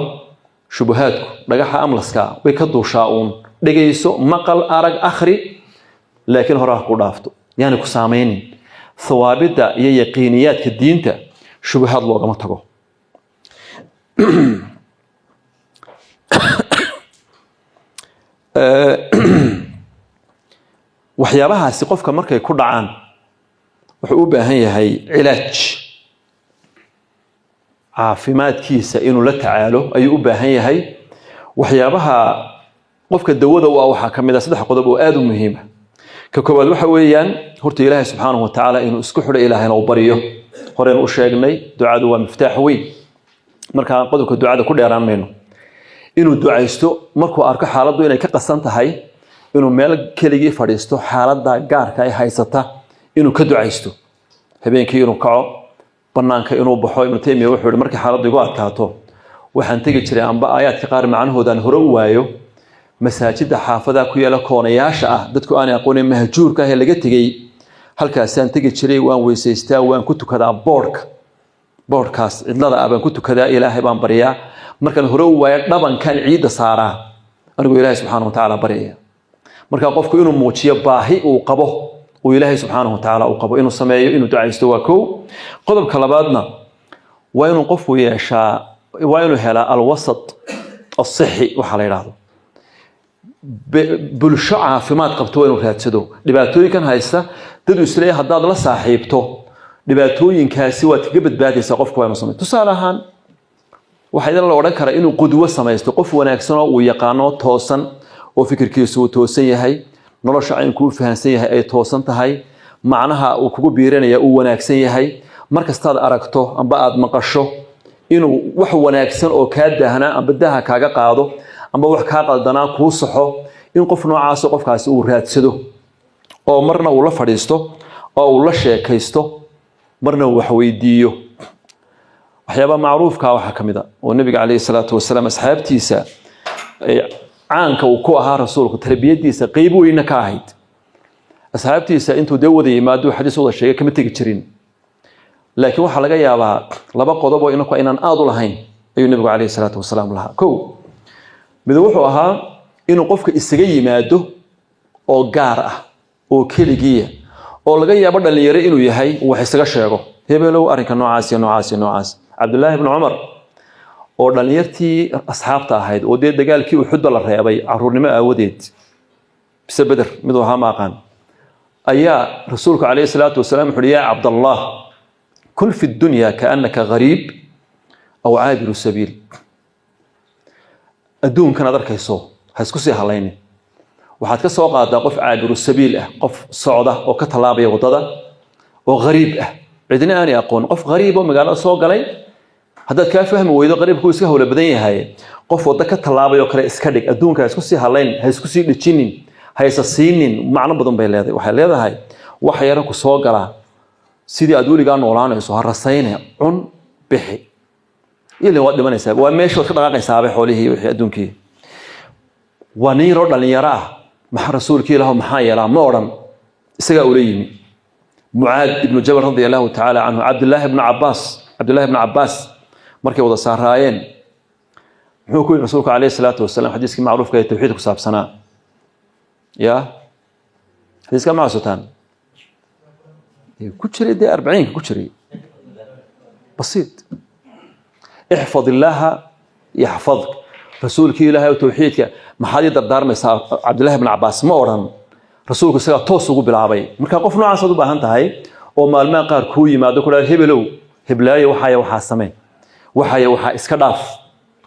shubuhaadku dhagaxa amlaska way ka duushaa uun dhageyso maqal arag akhri laakiin hore ku dhaafto yaani ku saameynin thawaabida iyo yaqiiniyaadka diinta shubuhaad loogama tago waxyaabahaasi qofka markay ku dhacaan wuxuu u baahan yahay cilaaj caafimaadkiisa inuu la tacaalo ayuu u baahan yahay waxyaabaha qofka dawada waxa kamid ah saddex qodob oo aad u muhiim ah ka koowaad waxa weeyaan horta Ilaahay subhanahu wa ta'ala inuu isku xidho Ilaahayna uu bariyo horeen u sheegnay ducadu waa miftaax weyn marka qodobka ducada ku dheeraan meeno inuu ducaysto markuu arko xaaladdu inay ka qasan tahay inuu meel keligii fadhiisto xaaladda gaarka ay haysata inuu ka ducaysto habeenkii inuu kaco banaanka inuu baxo ibn Taymiyyah wuxuu yiri markii xaaladdu igu adkaato waxaan tagi jiray amba aayaadka qaar macnahoodan hore u waayo masaajida xaafada ku yaala koonayaasha ah dadku aan aqoonin mahjuurka ah laga tagay halkaas aan tagi jiray waan weysaystaa waan ku tukadaa boodkaas cidlada aan ku tukadaa Ilaahay baan bariyaa markaan hore u waayo dhabankan ciida saaraa anigu Ilaahay subhanahu wa ta'ala bariyaa marka qofku inuu muujiyo baahi uu qabo oo Ilaahay subhanahu wa ta'ala uu qabo inuu sameeyo inuu ducaysto waa koow qodobka labaadna waa inuu qofku yeeshaa waa inuu helaa alwasat as-sihhi waxa la yiraahdo bulsho caafimaad qabto inuu raadsado dhibaatooyinkan haysta dad isleeyahay hadaad la saaxiibto dhibaatooyinkaasi waad kaga badbaadaysaa qofku waa inuu sameeyo tusaale ahaan waxay la oran karaa inuu qudwo samaysto qof wanaagsan oo uu yaqaano toosan oo fikirkiisu uu toosan yahay nolosha ay ku fahansan yahay ay toosan tahay macnaha uu kugu biirinaya uu wanaagsan yahay markastaad aragto amba aad maqasho inuu wax wanaagsan oo ka daahna amba daha kaaga qaado amba wax ka qaldanaa ku saxo in qof noocaas qofkaasi uu raadsado oo marna uu la fadhiisto oo uu la sheekaysto marna uu wax weydiiyo waxyaaba macruufka waxa kamida oo nabiga kaleey salaatu wasalaam asxaabtiisa caanka uu ku ahaa rasuulku tarbiyadiisa qayb weyn ka ahayd asxaabtiisa intuu dawada yimaado xadiis wada sheegay kama tagi jirin laakiin waxa laga yaabaa laba qodob oo inaan aad u lahayn ayuu nabiga kaleey salaatu wasalaam lahaa ko mid wuxuu ahaa inuu qofka isaga yimaado oo gaar ah oo keligiya oo laga yaabo dhalinyaro inuu yahay wax isaga sheego hebelow arinka noocaas Abdullah ibn Umar oo dhalinyartii asxaabta ahayd oo dagaalkii Uhud la reebay caruurnimo aawadeed bisabadar mid waxa maaqan ayaa rasuulku kaleey salaatu wasalaam wuxuu ya Abdullah kun fi dunya kaannaka gharib aw aabir sabil adduunkan aad arkayso ha isku sii halaynin waxaad ka soo qaadaa qof aabiru sabiil ah qof socda oo ka talaabaya wadada oo gariib ah cidina aan aqoon qof gariib oo magaalada soo galay haddaad ka fahmi weydo gariibku iska hawla badan yahay qof wada ka talaabay oo kale iska dhig adduunka isku sii halayn ha isku sii dhijinin ha isa siinin macno badan bay leedahay waxay leedahay wax yar ku soo gala sidii aad weligaa noolaanayso ha rasayne cun bixi ilaa wad dhimanaysaa waa meesha ka dhaqaaqaysaa xoolihii wixii adduunkii ونيرو دلنيرا مع رسولك الله محا يلا ما ورن اسغا اوليمي معاذ ابن جبل رضي الله تعالى عنه عبد الله بن عباس markay wada saaraayeen wuxuu ku rasuulku kaleey salaatu wasalaam xadiiska macruufka ee tawxiidku saabsanaa ya xadiiska ma suutaan ku jiray 40 ku jiray basiit احفظ الله يحفظك رسولك الله وتوحيدك ما حد dardaarmaysa Abdullah ibn Abbas ma oran rasuulku isaga toos ugu bilaabay marka qof noocaas u baahan tahay oo maalmaha qaar ku yimaado ku dhaar hebelow heblaayo waxa sameen waxa iska dhaaf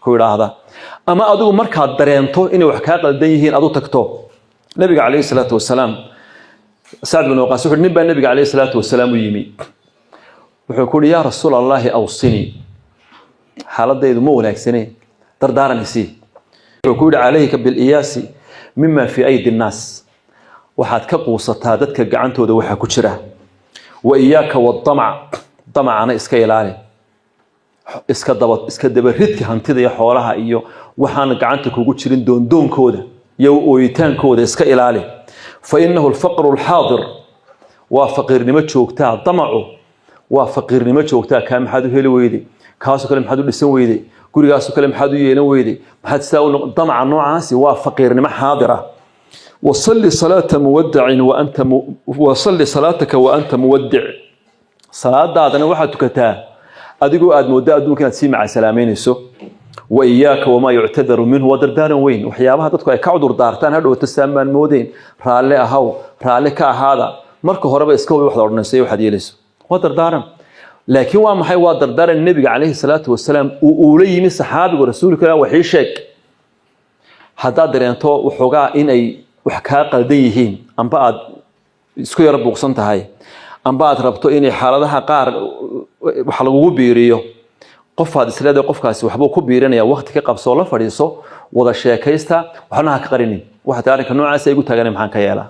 ku yiraahda ama adigu marka dareento in wax ka qaldan yihiin adu tagto nabiga kaleey salaatu wasalaam Sa'd ibn Waqas wuxuu nabiga kaleey salaatu wasalaam u yimi wuxuu ku yiri ya rasuulallah awsini xaaladaydu ma wanaagsanay dardaaranaysi وكود عليك بالإياس مما في أيدي الناس وحد كقوصتها دتك جعنته ده وحى كشرة وإياك والطمع طمع أنا إسكيلاني إسكدبرتك هنتذي حوالها إيو وحنا جعنتك وكشرين دون كودة يو ويتان كودة إسكيلاني فإنه الفقر الحاضر وفقير نمتشوكتا طمعه وفقير نمتشوكتا كام حدو هلويدي كاسو كلام حدو لسويدي gurigaas kale maxaad u yeelan weyday maxaad saaw damaca noocaasi waa faqirnimo xaadira wasalli salata muwaddi'in wa anta wasalli salataka wa anta muwaddi' salaadaadana waxa tukataa adigoo aad moodaa adduunka aad sii maca salaameynayso wa iyaaka wama yu'tadaru minhu wadardaaran weyn waxyaabaha dadku ay ka cudur daartaan hadhow tasaamaan moodeen raalle ahaw raalle ka ahaada marka horeba iska way wax ornaysay waxaad yeelayso wadardaaran لكن waa maxay waa dardaran nabiga kaleey salaatu wasalaam uu leeyimi saxaabiga rasuulka waxay sheeg hadaa dareento waxoogaa inay wax ka qaldan yihiin amba aad isku yar buuqsan tahay amba aad rabto inay xaaladaha qaar wax lagu biiriyo qof aad isleedahay qofkaasi waxba ku biirinaya waqti ka qabso la fadhiiso wada sheekaysta waxna ka qarinin waxa taariikh noocaas ay ugu taagan maxaan ka yeelaa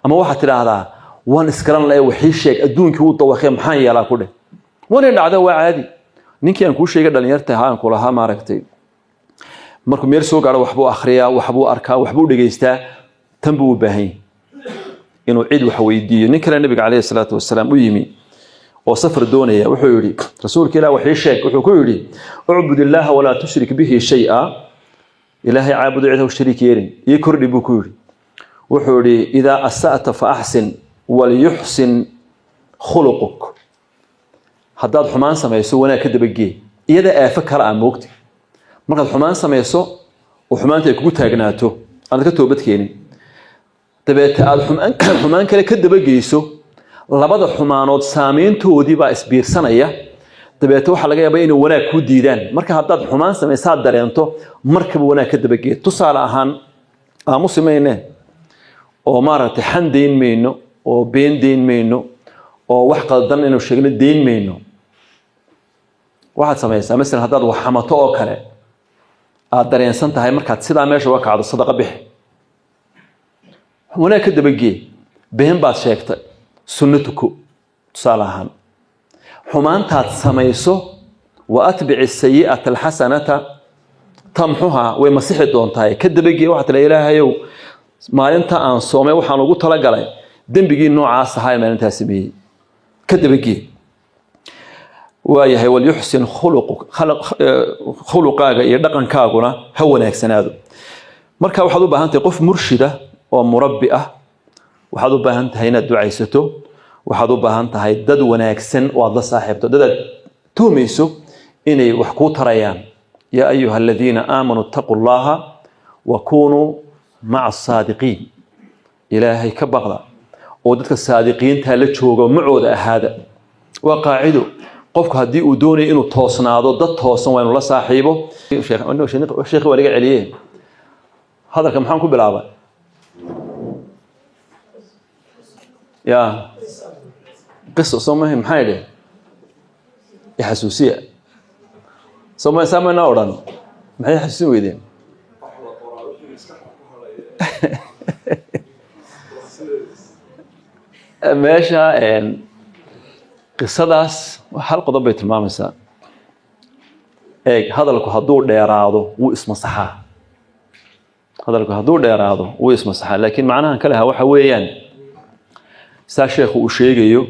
ama waxa tiraahdaa وان اسكران لا وحي شيك ادونكي uu dawaqay maxaan yeelaa ku dhig wana dhacdo waa caadi ninkii aan ku sheegay dhalinyarta haan ku lahaa maaragtay markuu meel soo gaaro waxbuu akhriyaa waxbuu arkaa waxbuu dhageystaa tan buu u baahan inuu cid wax weydiiyo nin kale nabiga kaleey salaatu wasalaam u yimi oo safar doonaya wuxuu yiri rasuulka ilaahay waxay sheeg wuxuu ku yiri ubudillaha wala tushrik bihi shay'a ilaahay aabudu cid uu shariik yeelin iyo kordhi buu ku yiri wuxuu yiri ida asata fa ahsin وليحسن خلقك haddaad xumaan sameeyso wanaag ka dabagee iyada aafa kala aan moogti markaad xumaan sameeyso oo xumaanta ay kugu taagnaato aan ka toobad keenin dabeeta aad xumaan kale ka dabageyso labada xumaanood saameyntoodii baa isbiirsanaya dabeeto waxa laga yaabaa inay wanaag ku diidaan marka haddaad xumaan samaysaa dareento markaba wanaag ka dabageed tusaale ahaan aamusimayne oo maaragtay xan deyn mayno oo been deyn mayno oo wax qaldan inuu sheegno deyn mayno waxaad samaysaa mesela haddaad wax xamato oo kale aad dareensan tahay markaad sidaa meesha uga kacdo sadaqa bixi wanaag ka dabageed been baad sheegtay sunno tuko tusaale ahaan xumaantaad samayso wa atbici sayi'ata alxasanata tamxuha way masixi doontahay ka dabageed waxaad tira ilaahayow maalinta aan soomay waxaan ugu talagalay dembigii noocaas ahaa maalintaas sameeyey ka dabageed waayahay walyuxsin khuluqaaga iyo dhaqankaaguna ha wanaagsanaado marka waxaad u baahan tahay qof murshida oo murabbi ah waxaad u baahan tahay inaad ducaysato waxaad u baahan tahay dad wanaagsan oo aad la saaxiibto dad tuumayso inay wax ku tarayaan yaa ayuha alladina aamanu taqullaha wa kunu ma'a as-saadiqiin ilaahay ka baqda oo dadka saadiqiinta la joogo macooda ahaada waa qaacido qofku hadii uu doonayo inuu toosnaado dad toosan waa inuu la saaxiibo sheekh waliga celiye hadalka maxaan ku bilaabay يا قصة صومه محايدة يحسوسية صومه سامي نوران محايا يحسوسي ويدين ماشا قصة داس حلقة ضبيت المامسة هذا لك هدور ديراضو واسم صحة هذا لك هدور ديراضو واسم صحة لكن معناها كلها وحويان saa sheekhu uu sheegayo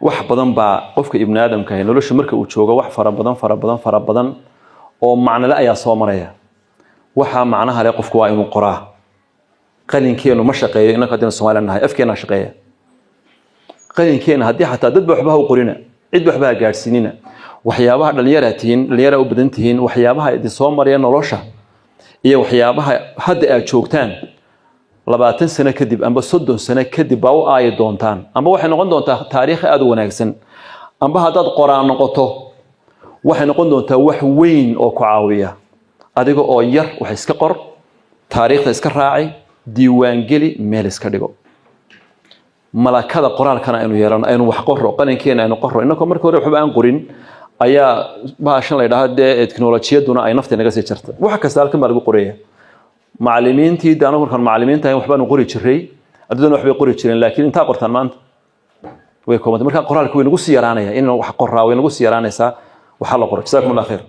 wax badan baa qofka ibn aadamka ah nolosha marka uu joogo wax fara badan oo macno la ayaa soo maraya waxa macnaha leh qofku waa inuu qoraa qalinkeenu ma shaqeeyo inaka hadii Soomaaliland nahay afkeena shaqeeya qalinkeena hadii xataa dad waxba u qorina cid waxba gaarsiinina waxyaabaha dhalinyara u badan tihiin waxyaabaha idin soo maraya nolosha iyo waxyaabaha hadda aad joogtaan 20 sano kadib amba 30 sano kadib baa u aay doontaan amba waxay noqon doontaa taariikh aad u wanaagsan amba hadaad qoraan noqoto waxay noqon doontaa wax weyn oo ku caawiya adiga oo yar wax iska qor taariikhda iska raaci diiwaan gali meel iska dhigo malakada qoraalkana aynu yeelano aynu wax qorro qalinkeena aynu qorro inako markii hore waxba aan qorin ayaa baashan la yiraahdo teknoolajiyaduna ay nafta naga sii jirta wax kasta halkan baa lagu qoreeyaa macallimiintii daano markaan macallimiinta ay waxbaan qori jiray adduun waxbay qori jireen laakiin inta qortaan maanta way koobantay marka qoraalku way nagu sii yaraanaya in wax qoraa way nagu sii yaraanaysa waxa la qoro jazakumullahu khayr